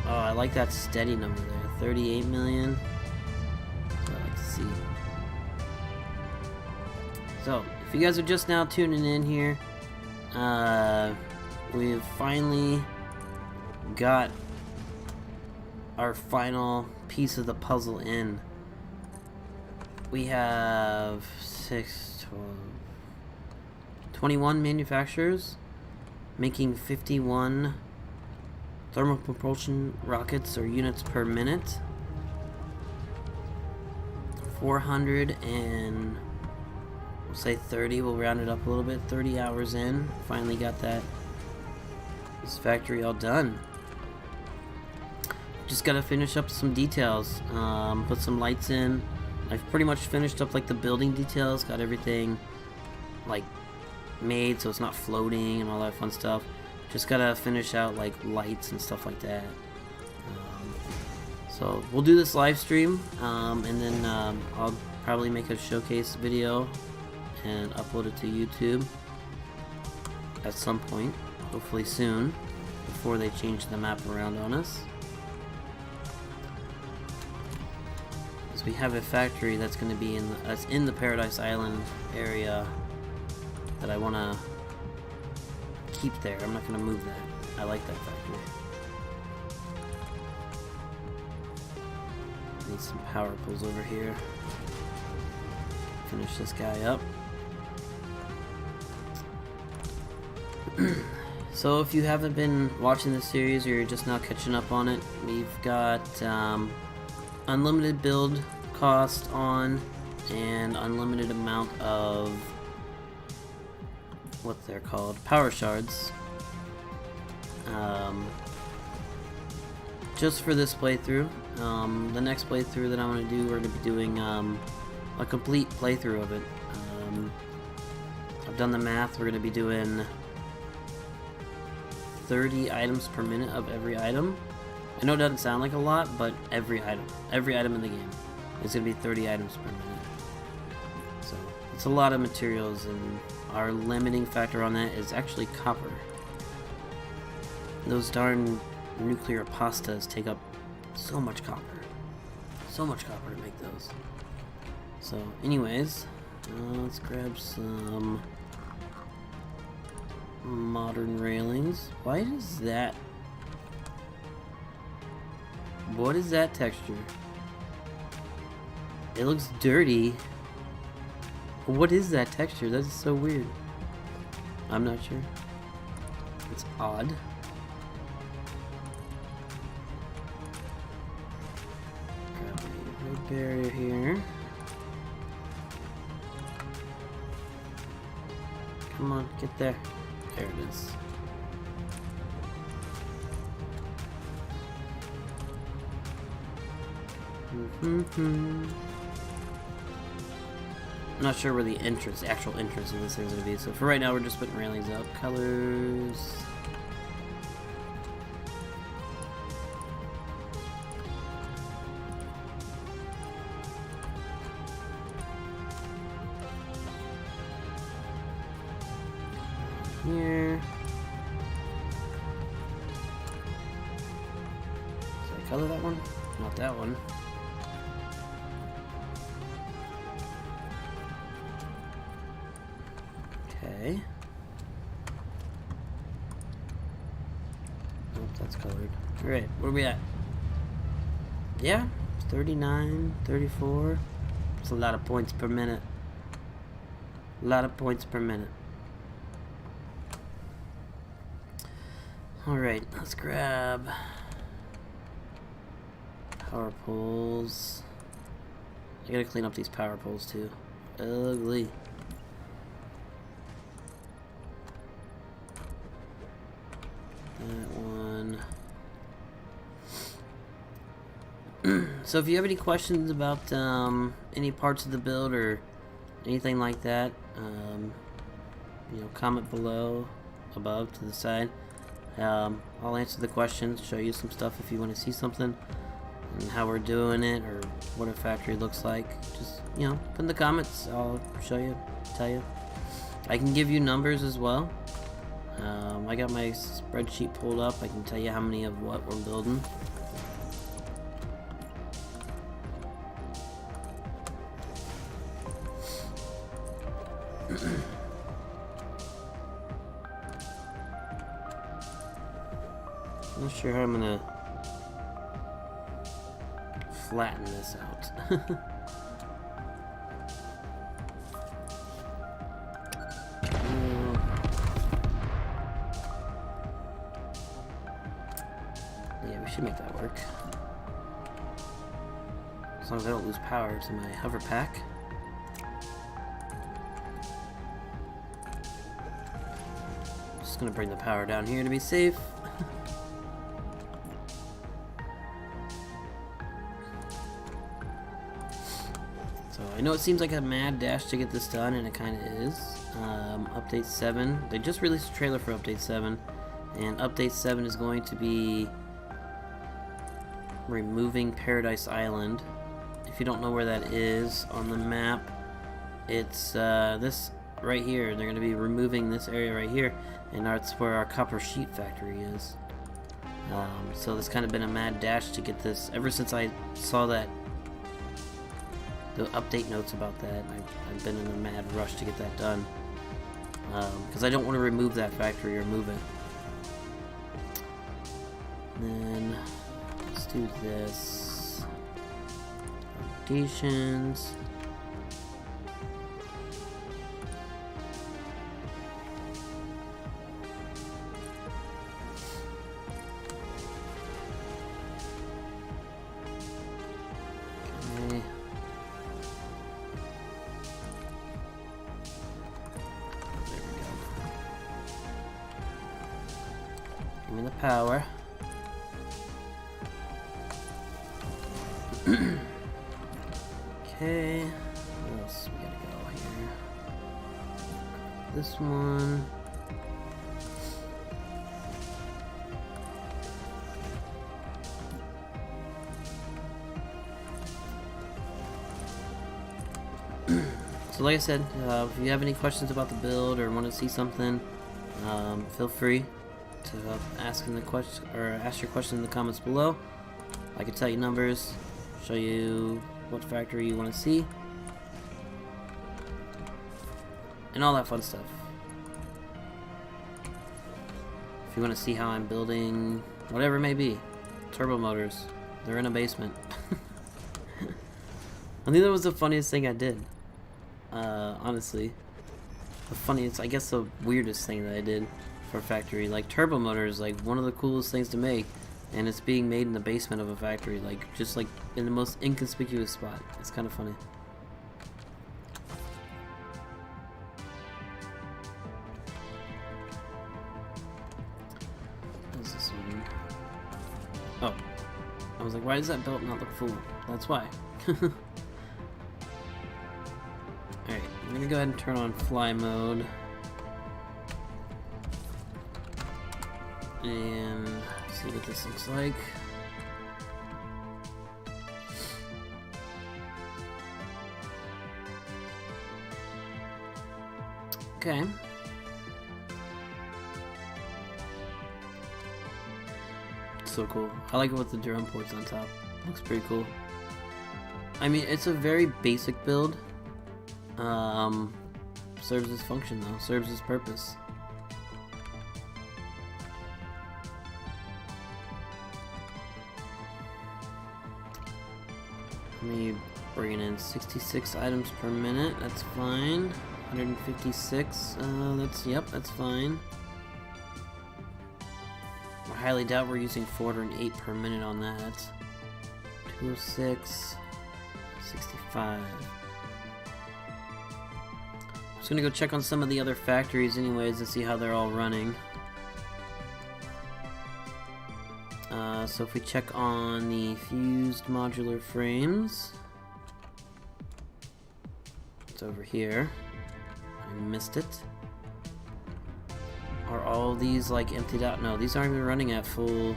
Oh, I like that steady number there. 38 million. That's what I like to see. So, if you guys are just now tuning in here, we've finally got our final piece of the puzzle in. We have 6, 12, 21 manufacturers making 51 thermal propulsion rockets or units per minute. 400 and we'll say 30, we'll round it up a little bit, 30 hours in. Finally got this factory all done. Just gotta finish up some details, put some lights in. I've pretty much finished up like the building details, got everything like made so it's not floating and all that fun stuff. Just gotta finish out like lights and stuff like that. So we'll do this live stream, and then I'll probably make a showcase video and upload it to YouTube at some point, hopefully soon, before they change the map around on us. Because we have a factory that's going to be in the Paradise Island area that I want to keep there. I'm not going to move that. I like that factory. Need some power pulls over here. Finish this guy up. So if you haven't been watching this series or you're just now catching up on it, we've got unlimited build cost on and unlimited amount of what they're called, power shards. Just for this playthrough. The next playthrough that I want to do, we're going to be doing a complete playthrough of it. I've done the math. We're going to be doing 30 items per minute of every item. I know it doesn't sound like a lot, but every item in the game is going to be 30 items per minute. So it's a lot of materials, and our limiting factor on that is actually copper. Those darn nuclear pastas take up so much copper. So much copper to make those. So anyways, let's grab some modern railings. Why is that? What is that texture? It looks dirty. What is that texture? That's so weird. I'm not sure. It's odd. Grab a road barrier here. Come on, get there. There it is. I'm not sure where the actual entrance of this thing's gonna be. So for right now, we're just putting railings up. Colors. Here. Should I color that one? Not that one. Okay. Oh, that's colored. Alright, where are we at? Yeah, 39, 34. It's a lot of points per minute. A lot of points per minute. Alright, let's grab power poles. I gotta clean up these power poles too. Ugly. That one. So if you have any questions about any parts of the build or anything like that, you know, comment below, above, to the side. I'll answer the questions, show you some stuff if you want to see something, and how we're doing it, or what a factory looks like. Just, you know, put in the comments. I'll show you, tell you. I can give you numbers as well. I got my spreadsheet pulled up. I can tell you how many of what we're building. I'm not sure sure how I'm gonna flatten this out. Yeah, we should make that work. As long as I don't lose power to my hover pack. Just gonna bring the power down here to be safe. So I know it seems like a mad dash to get this done, and it kind of is. Update 7. They just released a trailer for Update 7, and Update 7 is going to be removing Paradise Island. If you don't know where that is on the map, it's this right here. They're going to be removing this area right here, and that's where our copper sheet factory is. So there's kind of been a mad dash to get this ever since I saw that the update notes about that. I've been in a mad rush to get that done because I don't want to remove that factory or move it. And then let's do this. Foundations. Okay. There we go. Give me the power. Okay, where else we gotta go here? This one. So like I said, if you have any questions about the build or want to see something, feel free to ask your question in the comments below. I can tell you numbers, show you what factory you want to see, and all that fun stuff. If you want to see how I'm building whatever it may be, turbo motors, they're in a basement. I think that was the funniest thing I did, honestly. The funniest, I guess the weirdest thing that I did for a factory. Like, turbo motors, like one of the coolest things to make, and it's being made in the basement of a factory, like just like in the most inconspicuous spot. It's kind of funny. What's this one? Oh, I was like, why does that belt not look full? That's why. Alright, I'm gonna go ahead and turn on fly mode. And see what this looks like. Okay. So cool. I like it with the drone ports on top. Looks pretty cool. I mean, it's a very basic build. Serves its function though. Serves its purpose. Me bringing in 66 items per minute, that's fine. 156, that's fine. I highly doubt we're using 408 per minute on that. 206, 65. I'm just gonna go check on some of the other factories anyways and see how they're all running. So if we check on the fused modular frames, it's over here. I missed it. Are all these like emptied out? No, these aren't even running at full.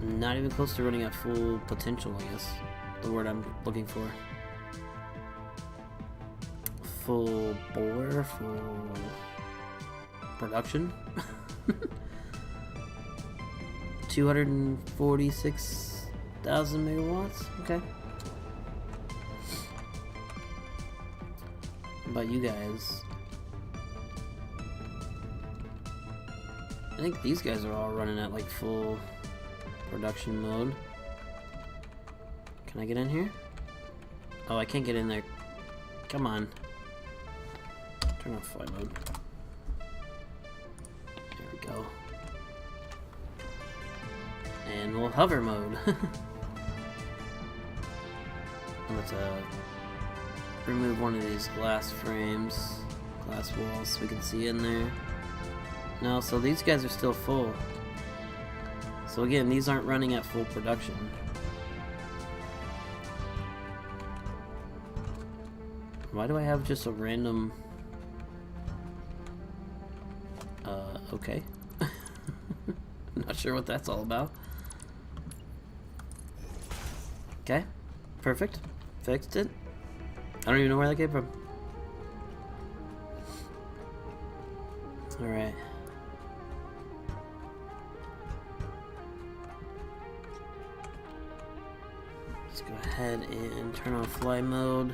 Not even close to running at full potential, I guess. The word I'm looking for. Full bore, full production. 246,000 megawatts. Okay. How about you guys? I think these guys are all running at like full production mode. Can I get in here? Oh, I can't get in there. Come on. Turn off flight mode. There we go. And we'll hover mode. Let's remove one of these glass frames, glass walls, so we can see in there. No, so these guys are still full. So again, these aren't running at full production. Why do I have just a random... okay. Not sure what that's all about. Okay, perfect. Fixed it. I don't even know where that came from. Alright. Let's go ahead and turn on fly mode.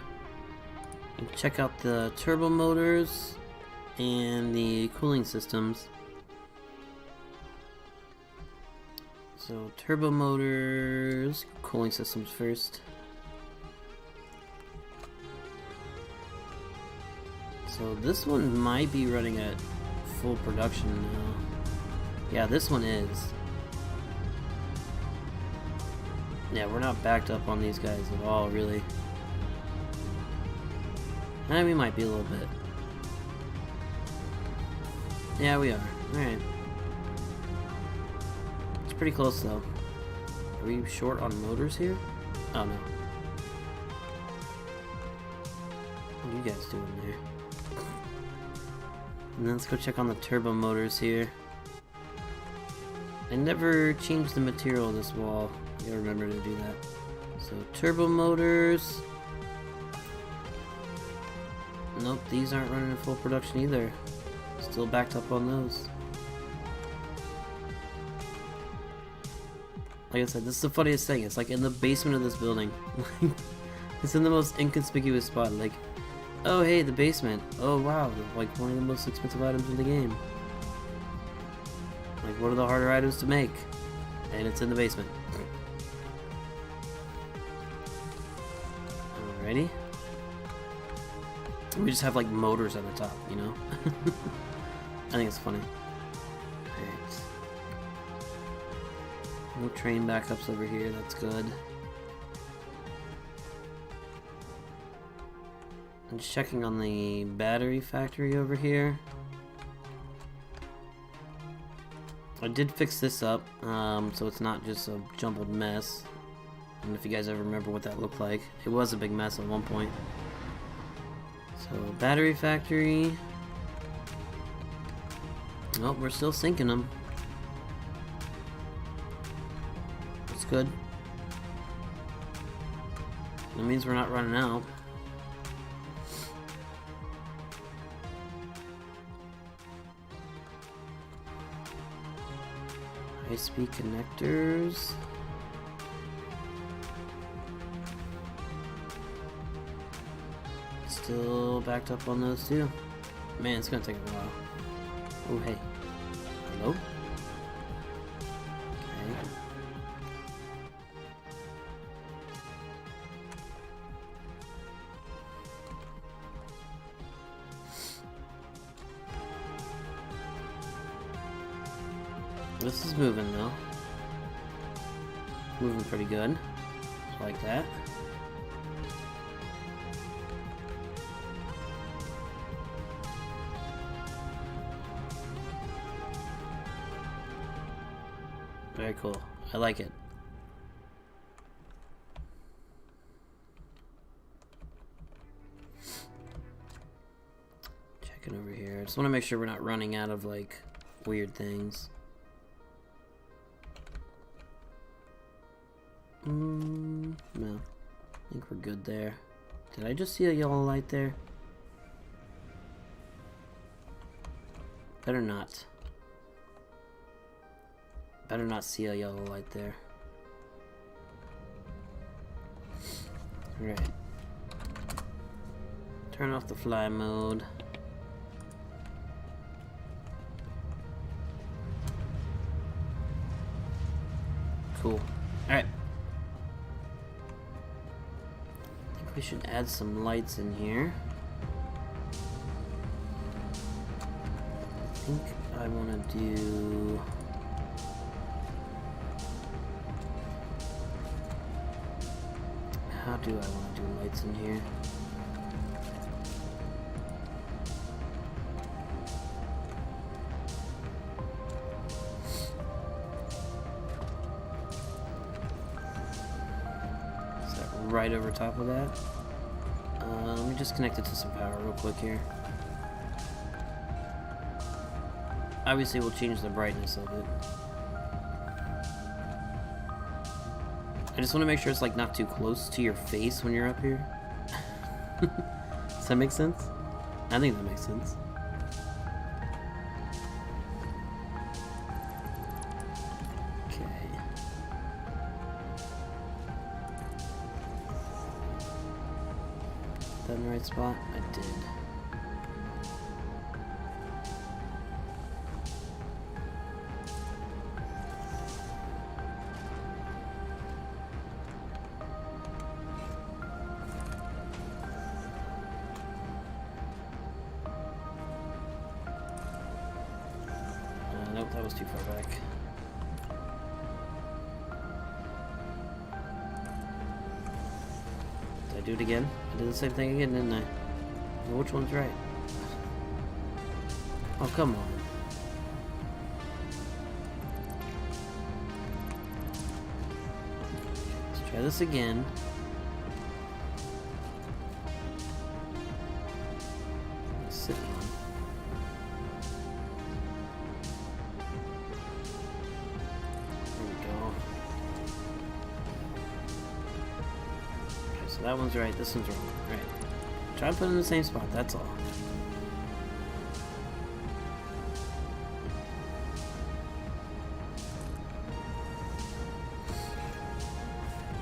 And check out the turbo motors and the cooling systems. So turbo motors, cooling systems first. So this one might be running at full production now. Yeah, this one is. Yeah, we're not backed up on these guys at all, really. And we might be a little bit. Yeah, we are. Alright. It's pretty close, though. Are we short on motors here? Oh, no. What are you guys doing there? And then let's go check on the turbo motors here. I never changed the material of this wall. You gotta remember to do that. So, turbo motors. Nope, these aren't running in full production either. Still backed up on those. Like I said, this is the funniest thing. It's like in the basement of this building. It's in the most inconspicuous spot. Like, oh hey, the basement. Oh wow, like one of the most expensive items in the game. Like one of the harder items to make. And it's in the basement. Alrighty. We just have like motors at the top, you know? I think it's funny. Alright. No train backups over here, that's good. I'm just checking on the battery factory over here. I did fix this up, so it's not just a jumbled mess. I don't know if you guys ever remember what that looked like. It was a big mess at one point. So, battery factory. Nope, we're still sinking them. That's good. That means we're not running out. High-speed connectors. Still backed up on those too. Man, it's gonna take a while. Oh, hey. Hello? Okay. This is moving though. Moving pretty good. Like that. Very cool. I like it. Checking over here. I just want to make sure we're not running out of like weird things. No. I think we're good there. Did I just see a yellow light there? Better not. Better not see a yellow light there. Alright. Turn off the fly mode. Cool. Alright. I think we should add some lights in here. I think I want to do... How do I want to do lights in here? Right over top of that. Let me just connect it to some power real quick here. Obviously, we'll change the brightness of it. I just want to make sure it's like not too close to your face when you're up here. Does that make sense? I think that makes sense. That in the right spot? I did. Nope, that was too far back. Did I do it again? I did the same thing again, didn't I? Well, which one's right? Oh, come on. Let's try this again. Sit on. There we go. Okay, so that one's right, this one's wrong. Right. Try to put it in the same spot, that's all.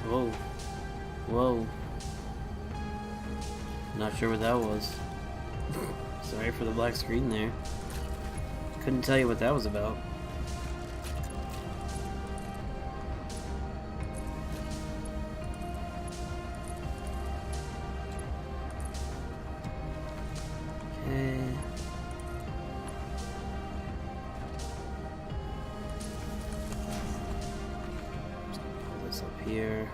Whoa. Whoa. Not sure what that was. Sorry for the black screen there. Couldn't tell you what that was about. Okay. Just gonna pull this up here.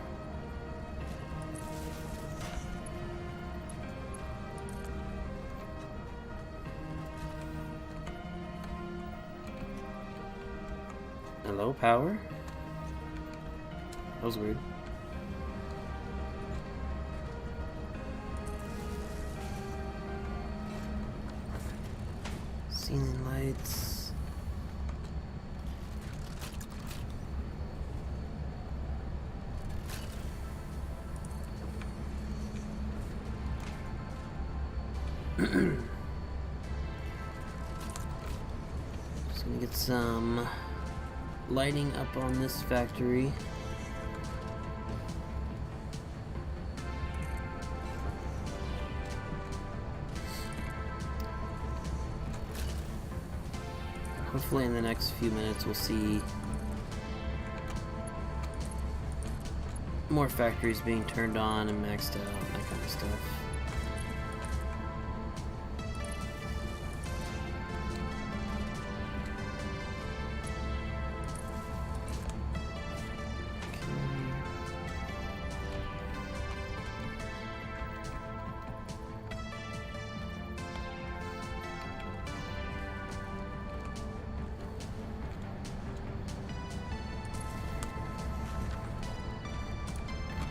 Hello, power? That was weird. Ceiling lights. Just gonna get some lighting up on this factory. Hopefully in the next few minutes we'll see more factories being turned on and maxed out and that kind of stuff.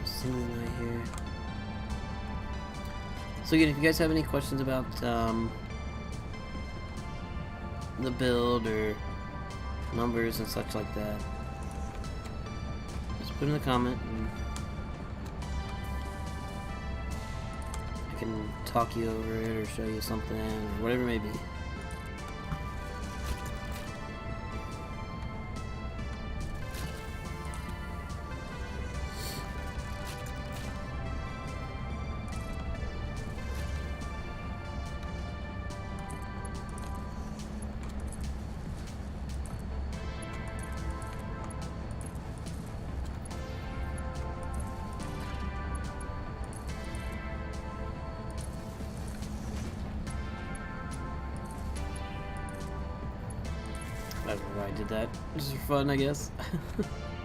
Ceiling light here. So again, if you guys have any questions about the build or numbers and such like that, just put in the comment and I can talk you over it or show you something or whatever it may be. I don't know why I did that. Just for fun, I guess.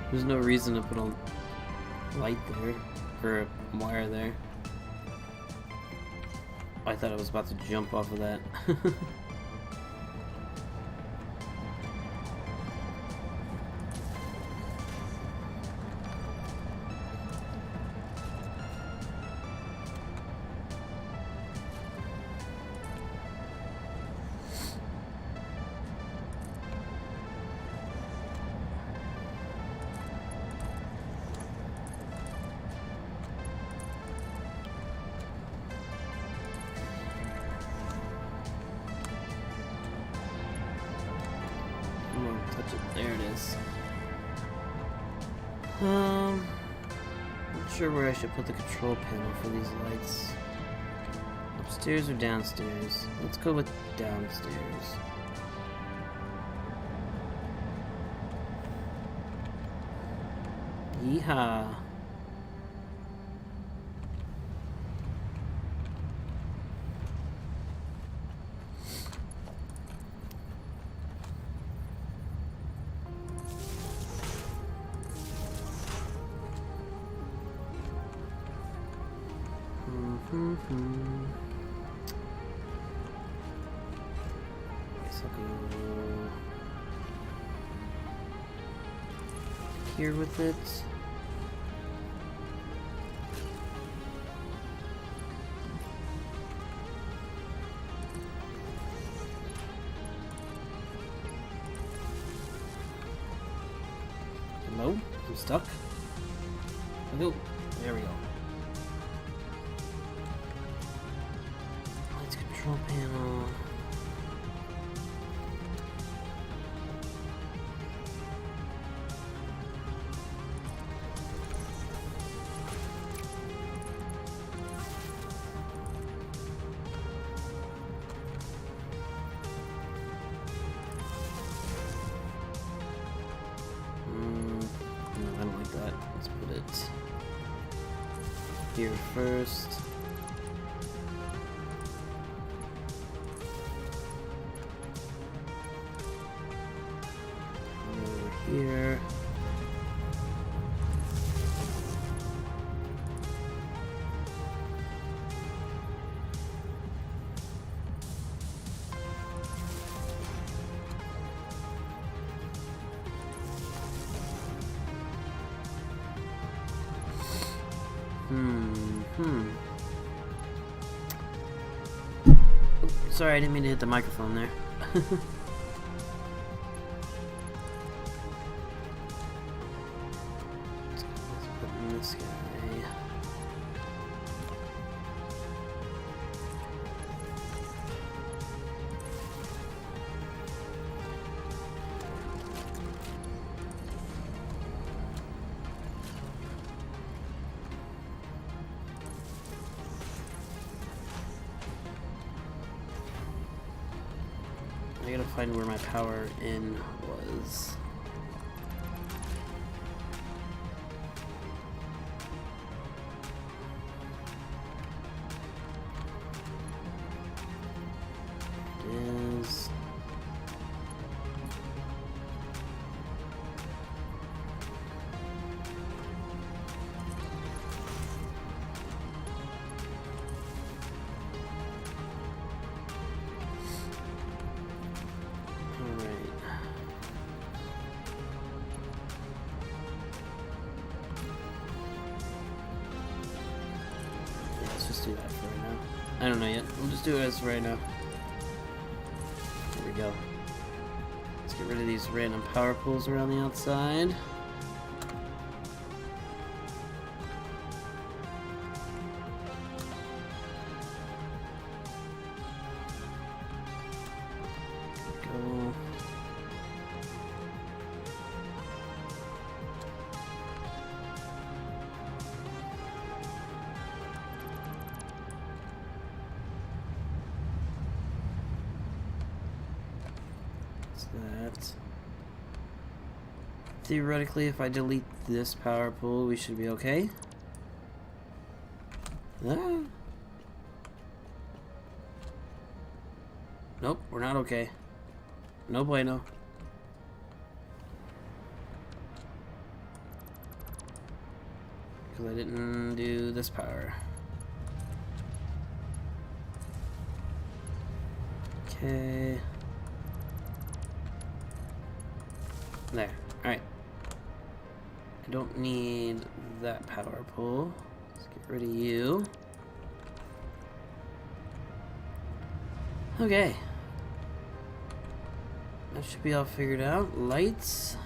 There's no reason to put a light there, or a wire there. I thought I was about to jump off of that. Touch it. There it is. Not sure where I should put the control panel for these lights. Upstairs or downstairs? Let's go with downstairs. Yeehaw. Guess I'll go here with it. Hello? I'm stuck. Hello. There we go. Control panel. No, I don't like that. Let's put it here first. Here. Oh, sorry, I didn't mean to hit the microphone there. This guy. I gotta find where my power in was. Do that for right now. I don't know yet. We'll just do it as right now. There we go. Let's get rid of these random power pools around the outside. Go. That. Theoretically, if I delete this power pool, we should be okay. Ah. Nope, we're not okay. No bueno. Because I didn't do this power. Okay. There. Alright. I don't need that power pole. Let's get rid of you. Okay. That should be all figured out. Lights.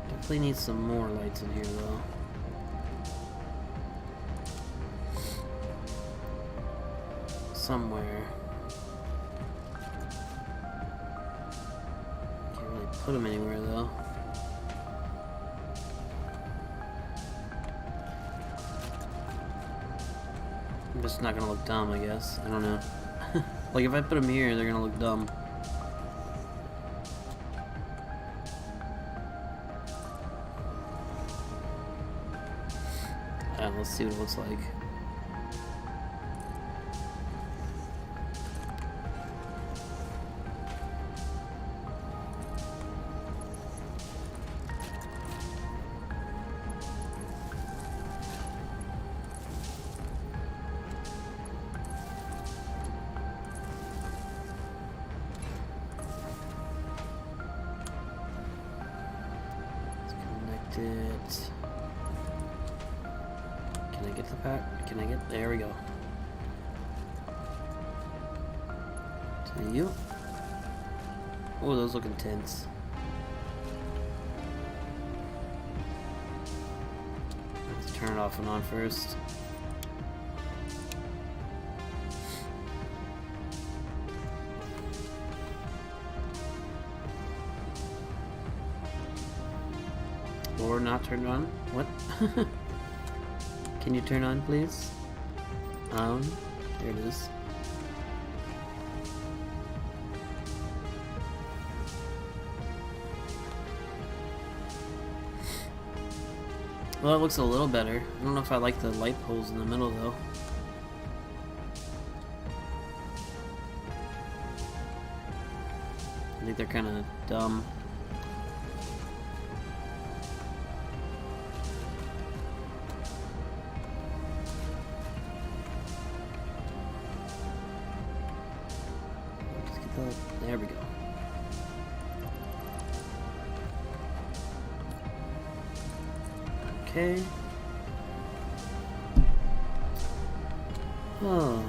Definitely need some more lights in here though. Somewhere. Can't really put them anywhere though. I'm just not gonna look dumb, I guess. I don't know. Like if I put them here, they're gonna look dumb. Let's see what it looks like. Let's connect it. Can I get the pack? Can I get... There we go. To you. Oh, those look intense. Let's turn it off and on first. Or not turned on? What? Can you turn on, please? On. There it is. Well, it looks a little better. I don't know if I like the light poles in the middle, though. I think they're kind of dumb. There we go. Okay. Oh.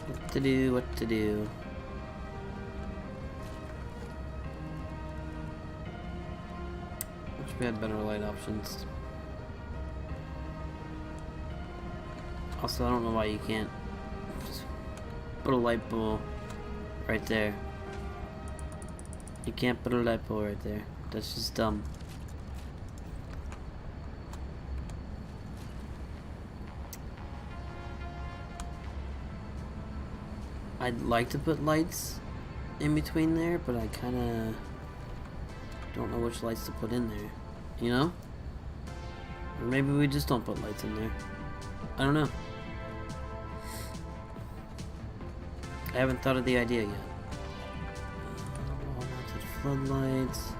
What to do, what to do. Wish we had better light options. Also, I don't know why you can't just put a light pole right there. You can't put a light pole right there. That's just dumb. I'd like to put lights in between there, but I kind of don't know which lights to put in there. You know? Or maybe we just don't put lights in there. I don't know. I haven't thought of the idea yet. Wall-mounted floodlights.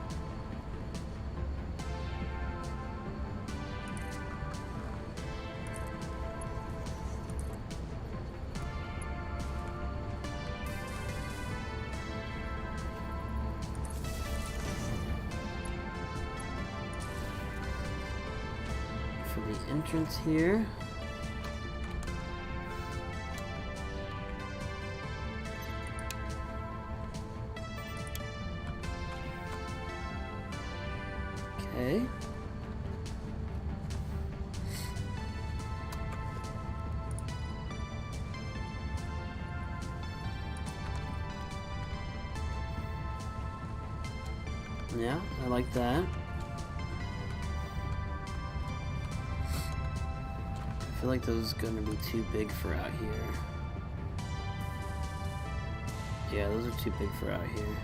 For the entrance here. Okay. Yeah, I like that. I feel like those are gonna be too big for out here. Yeah, those are too big for out here.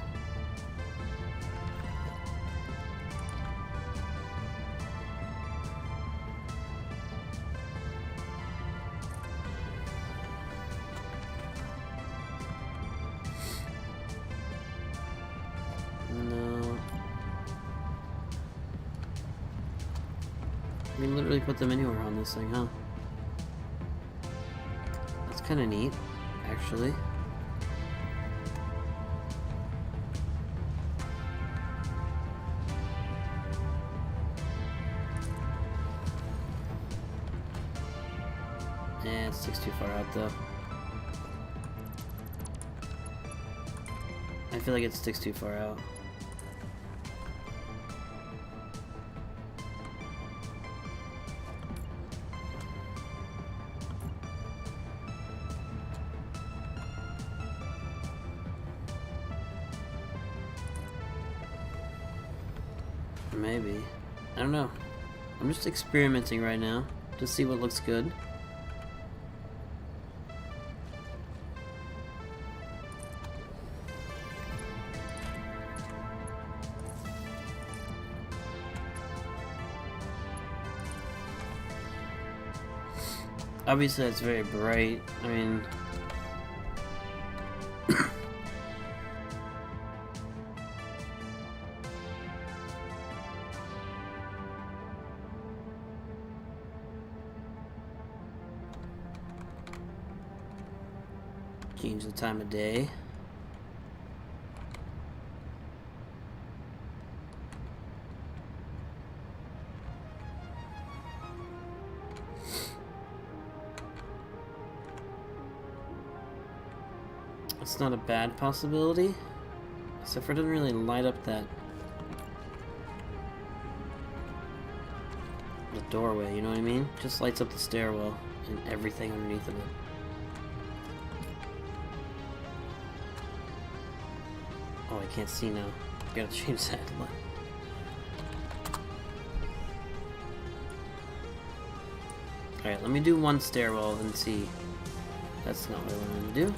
We can literally put them anywhere on this thing, huh? That's kind of neat, actually. Eh, it sticks too far out, though. I feel like it sticks too far out. Maybe. I don't know. I'm just experimenting right now to see what looks good. Obviously, it's very bright. I mean... change the time of day. It's not a bad possibility, except for it doesn't really light up the doorway, you know what I mean? Just lights up the stairwell and everything underneath of it. Oh, I can't see now. I gotta change that. Alright, let me do one stairwell and see. That's not what I wanted to do.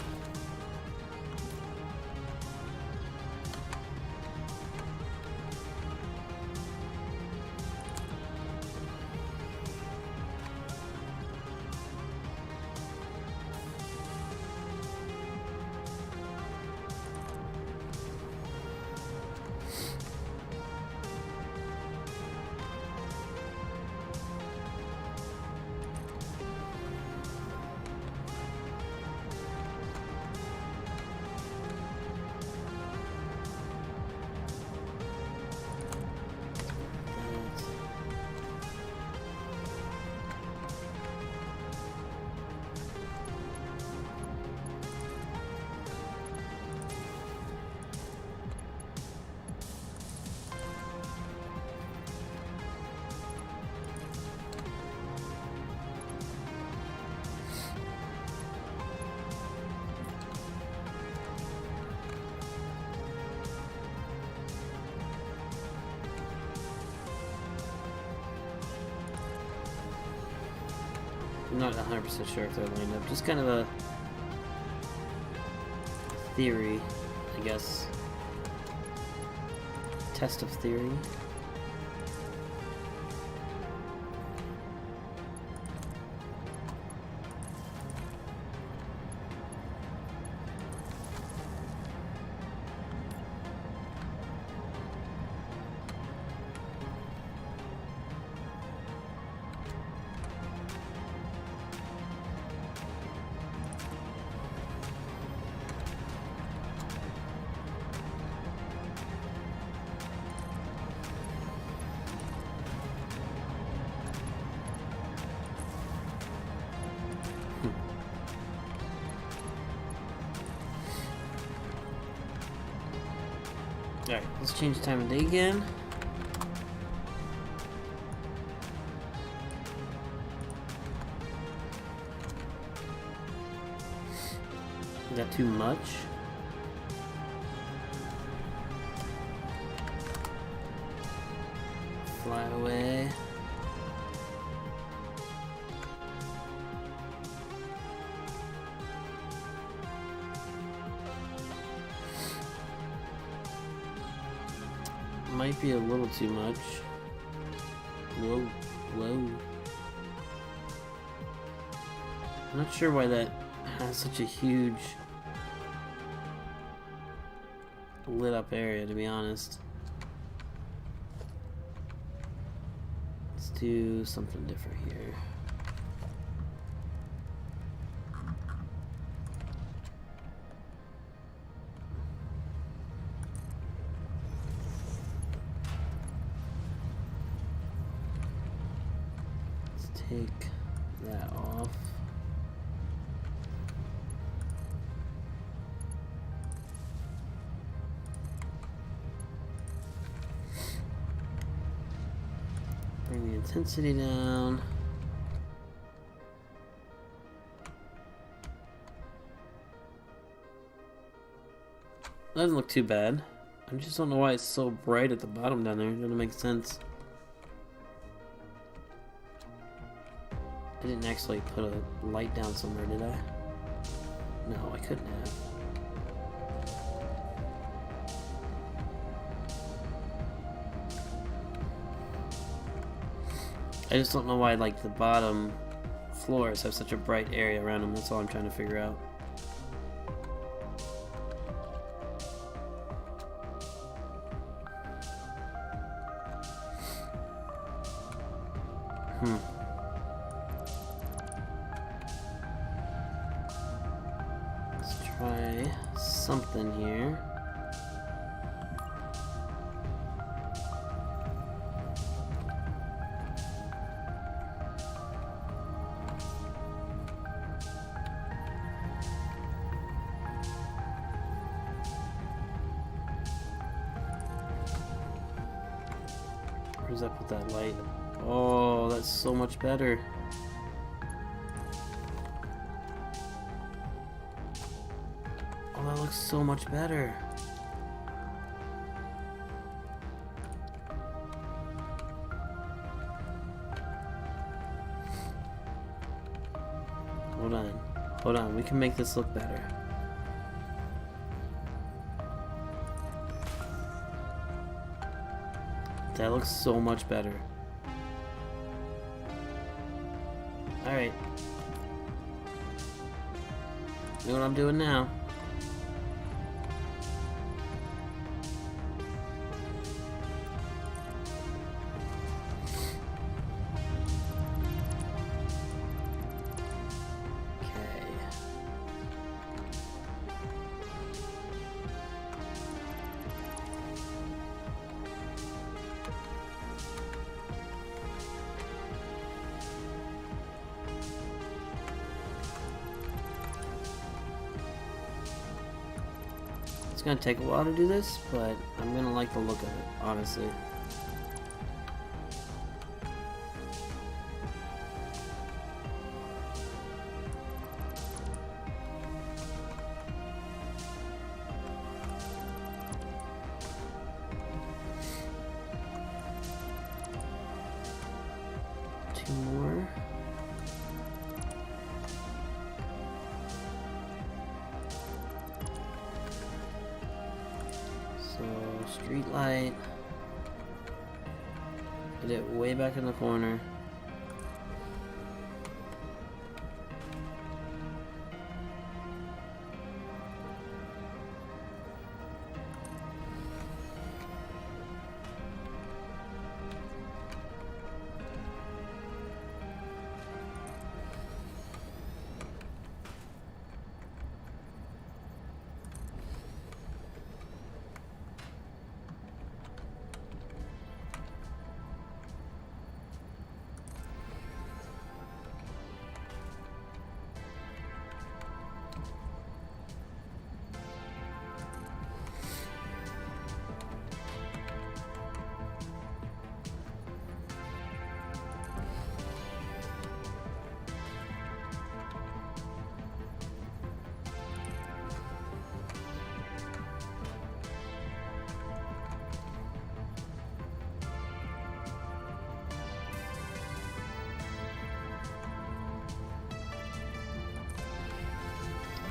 I'm not 100% sure if they're lined up. Just kind of a theory, I guess. Test of theory. Alright, let's change time of day again. Is that too much? Fly away. Might be a little too much. Whoa, whoa. I'm not sure why that has such a huge lit up area, to be honest. Let's do something different here. Let's take that off. Bring the intensity down. Doesn't look too bad. I just don't know why it's so bright at the bottom down there. It doesn't make sense. I didn't actually put a light down somewhere, did I? No, I couldn't have. I just don't know why, like, the bottom floors have such a bright area around them. That's all I'm trying to figure out. Let's try something here. Where's up with that light? Oh, that's so much better. Oh, that looks so much better. Hold on. Hold on. We can make this look better. That looks so much better. Alright. Know what I'm doing now. It's gonna take a while to do this, but I'm gonna like the look of it, honestly. Two more. Street light. Get it way back in the corner.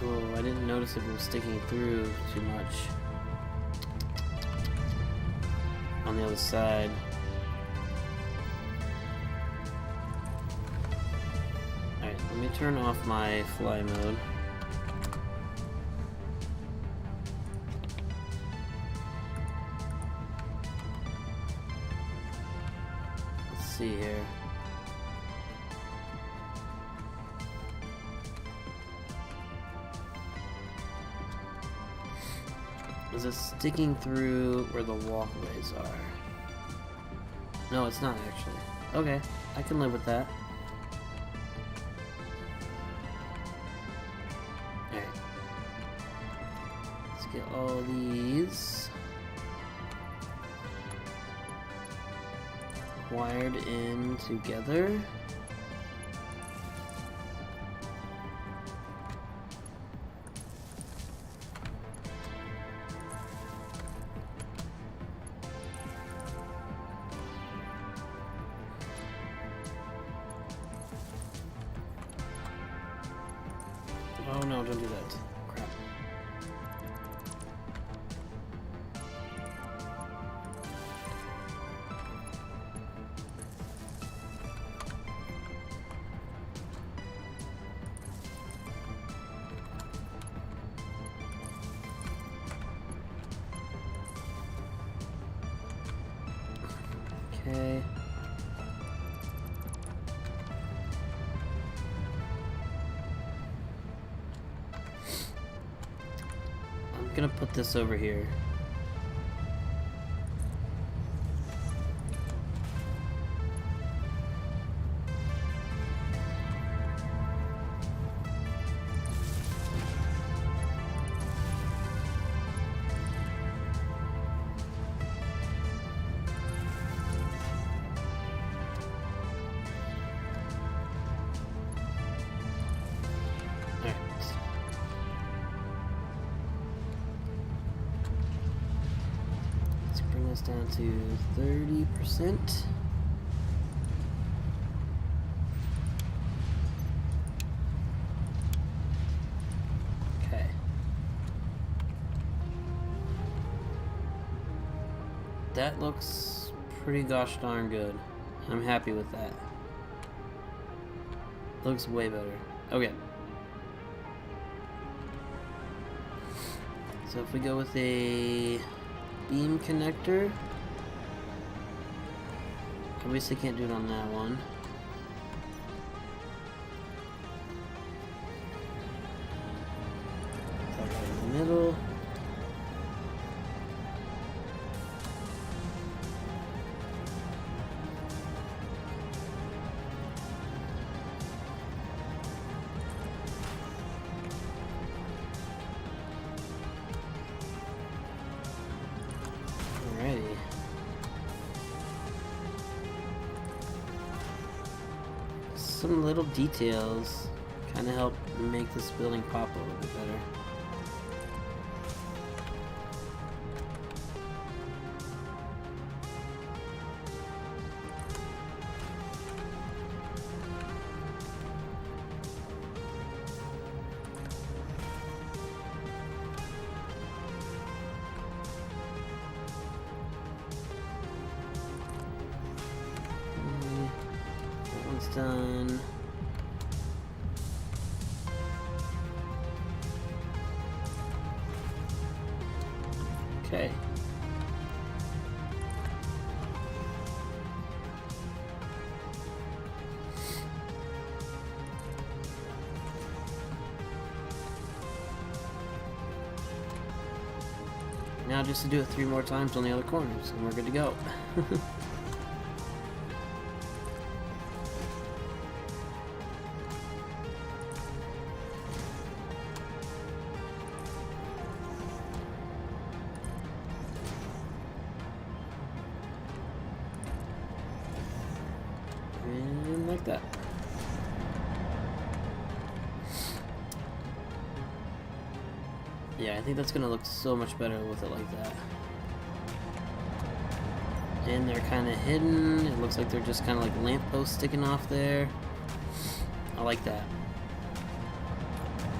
Oh, I didn't notice if it was sticking through too much on the other side. Alright, let me turn off my fly mode. Let's see here. Is it sticking through where the walkways are? No, it's not actually. Okay, I can live with that. Alright. Let's get all these wired in together. Oh no, don't do that. Crap. Okay. I'm gonna put this over here. Down to 30%. Okay. That looks pretty gosh darn good. I'm happy with that. Looks way better. Okay. So if we go with a beam connector, obviously can't do it on that one. Put that right in the middle. Alrighty. Some little details kind of help make this building pop a little bit better. Done. Okay. Now just to do it 3 more times on the other corners and we're good to go. And like that. Yeah, I think that's gonna look so much better with it like that. And they're kind of hidden. It looks like they're just kind of like lampposts sticking off there. I like that.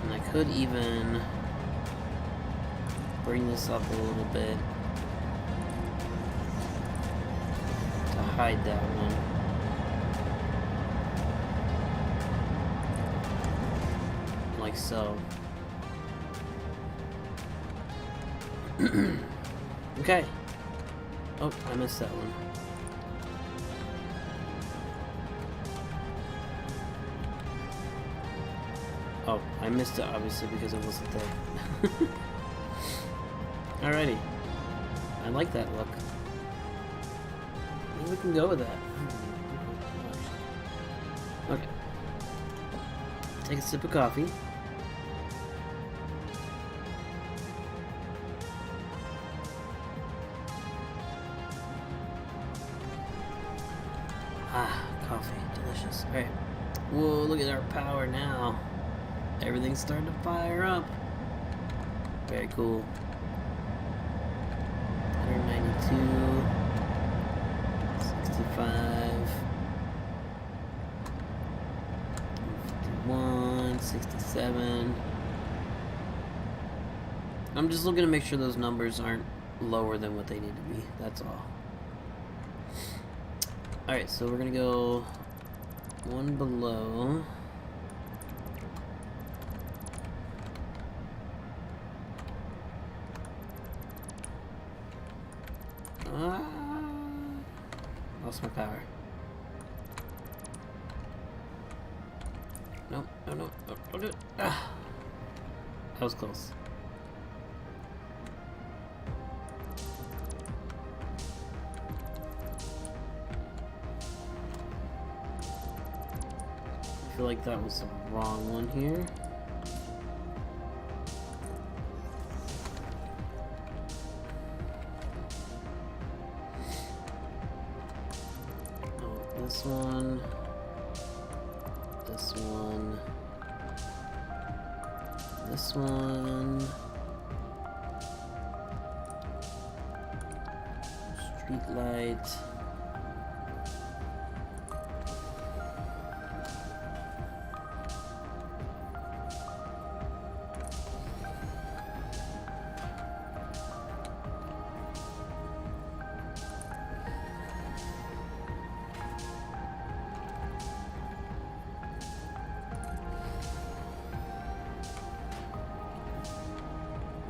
And I could even bring this up a little bit to hide that one. Like so. Okay. Oh, I missed that one. I missed it obviously because it wasn't there. Alrighty. I like that look. I think we can go with that. Okay. Take a sip of coffee. Ah, coffee. Delicious. Alright. Whoa, look at our power now. Everything's starting to fire up. Very cool. 192. 65. 51. 67. I'm just looking to make sure those numbers aren't lower than what they need to be. That's all. Alright, so we're gonna go one below. Lost my power. Nope, no, don't do it. Ah, that was close. I feel like that was the wrong one here. Oh, this one. This one. This one. Street light.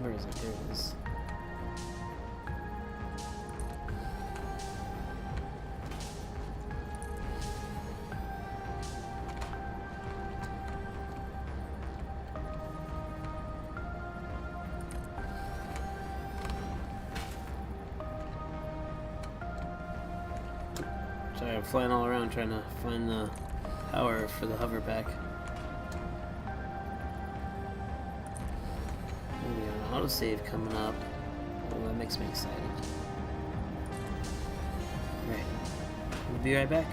Where is it? Here it is. Sorry, I'm flying all around trying to find the power for the hoverback. Maybe an autosave coming up. Oh, that makes me excited. Alright. We'll be right back.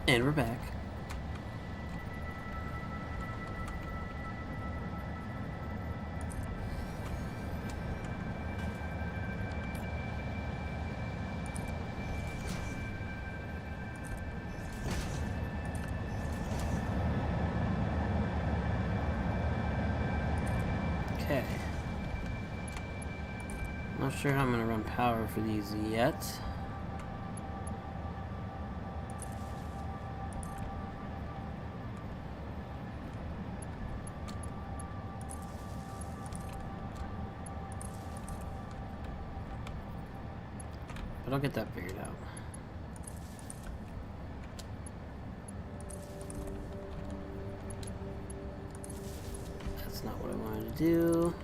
And we're back. Not sure how I'm gonna run power for these yet. But I'll get that figured out. That's not what I wanted to do.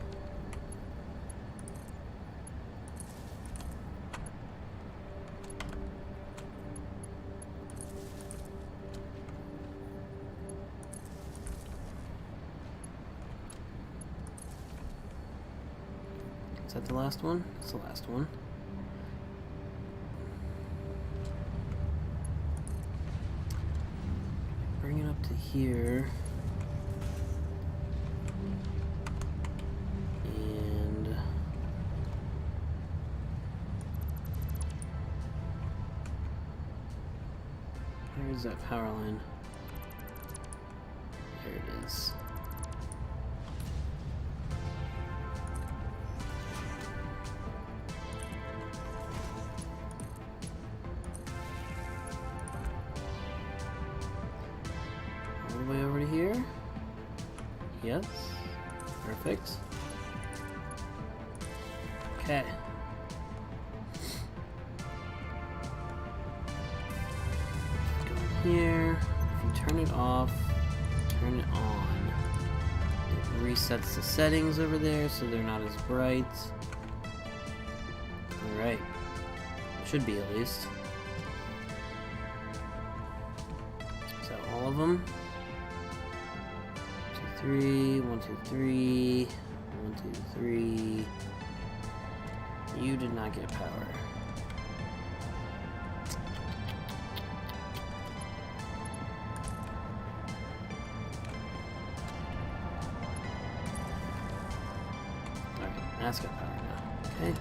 Is that the last one? It's the last one. Bring it up to here. And where is that power line? There it is. All the way over to here. Yes. Perfect. Okay. Go in here. If you turn it off, turn it on. It resets the settings over there so they're not as bright. Alright. Should be at least. Is that all of them? 1, 2, 3, 1, 2, 3, 1, 2, 3. You did not get power. Alright, that's got power now. Okay.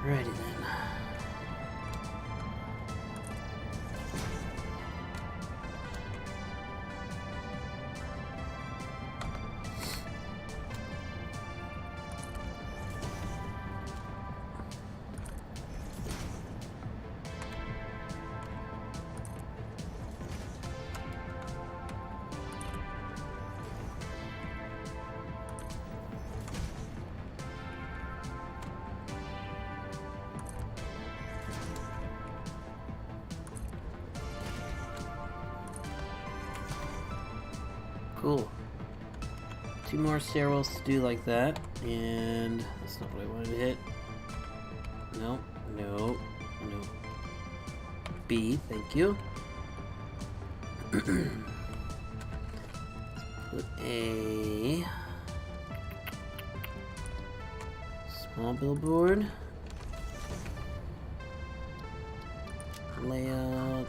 Righty then. Cool. 2 more stairwells to do like that, and that's not what I wanted to hit. No, no, no. B, thank you. Put a small billboard. Layout.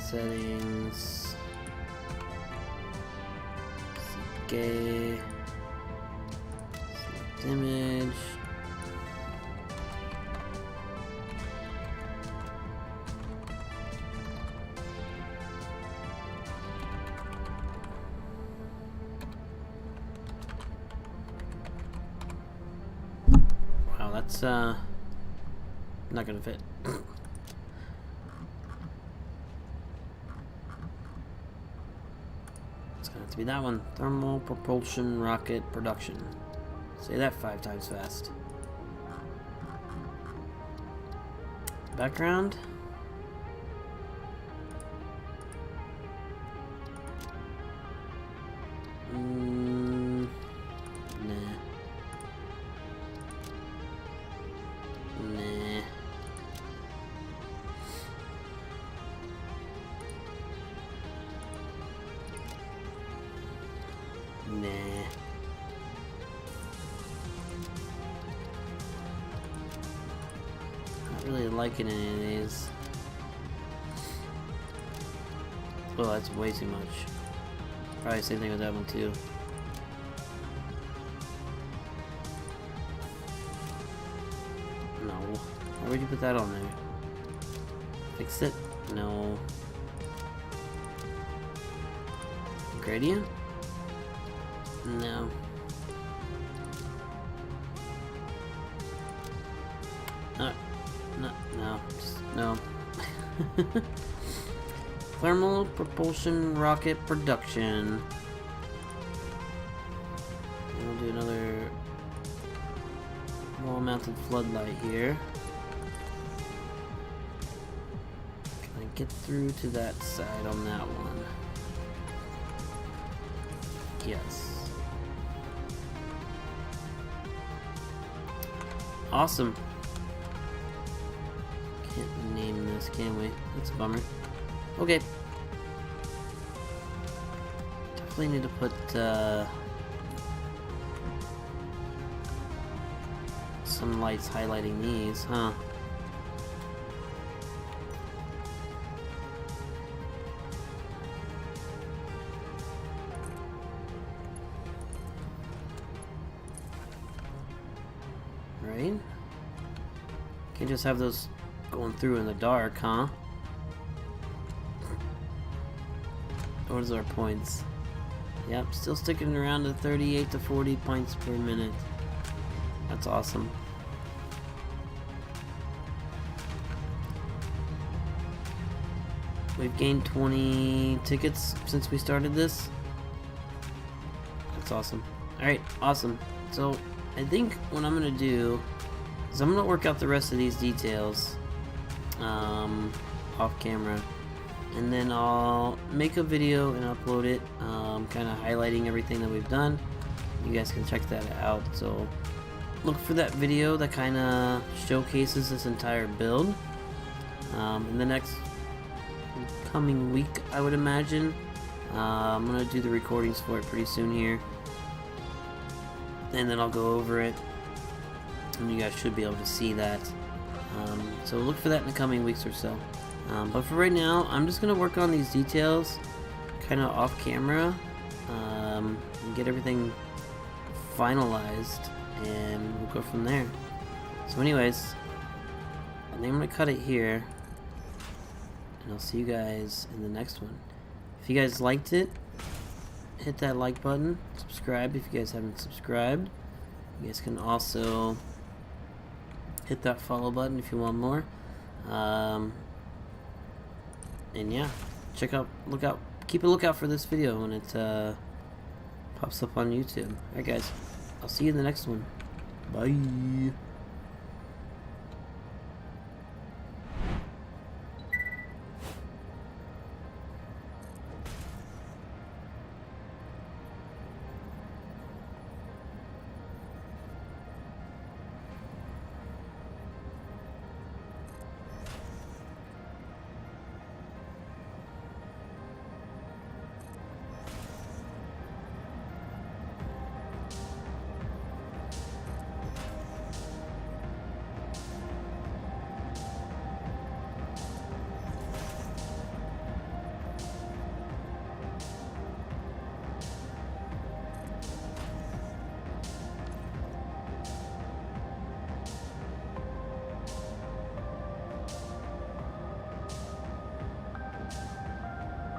Settings. CK. Select image. Wow, that's not gonna fit. To be that one. Thermal propulsion rocket production. Say that 5 times fast. Background. Nah. Nah. Nah. Not really liking any of these. Oh, that's way too much. Probably same thing with that one too. where'd you put that on there? Fix it? No. Gradient? No. No. Just no. Thermal propulsion rocket production. And we'll do another wall-mounted floodlight here. Can I get through to that side on that one? Yes. Awesome. Can't name this, can we? That's a bummer. Okay. Definitely need to put some lights highlighting these, huh? Right? Can't just have those going through in the dark, huh? What is our points? Yep, still sticking around to 38 to 40 points per minute. That's awesome. We've gained 20 tickets since we started this. That's awesome. Alright, awesome. So, I think what I'm going to do is I'm going to work out the rest of these details off camera. And then I'll make a video and upload it, kind of highlighting everything that we've done. You guys can check that out. So look for that video that kind of showcases this entire build. In the next coming week, I would imagine. I'm going to do the recordings for it pretty soon here. And then I'll go over it. And you guys should be able to see that. So look for that in the coming weeks or so. But for right now, I'm just going to work on these details kind of off camera and get everything finalized, and we'll go from there. So anyways, I think I'm going to cut it here, and I'll see you guys in the next one. If you guys liked it, hit that like button, subscribe if you guys haven't subscribed. You guys can also hit that follow button if you want more. And yeah, keep a lookout for this video when it pops up on YouTube. Alright guys, I'll see you in the next one. Bye.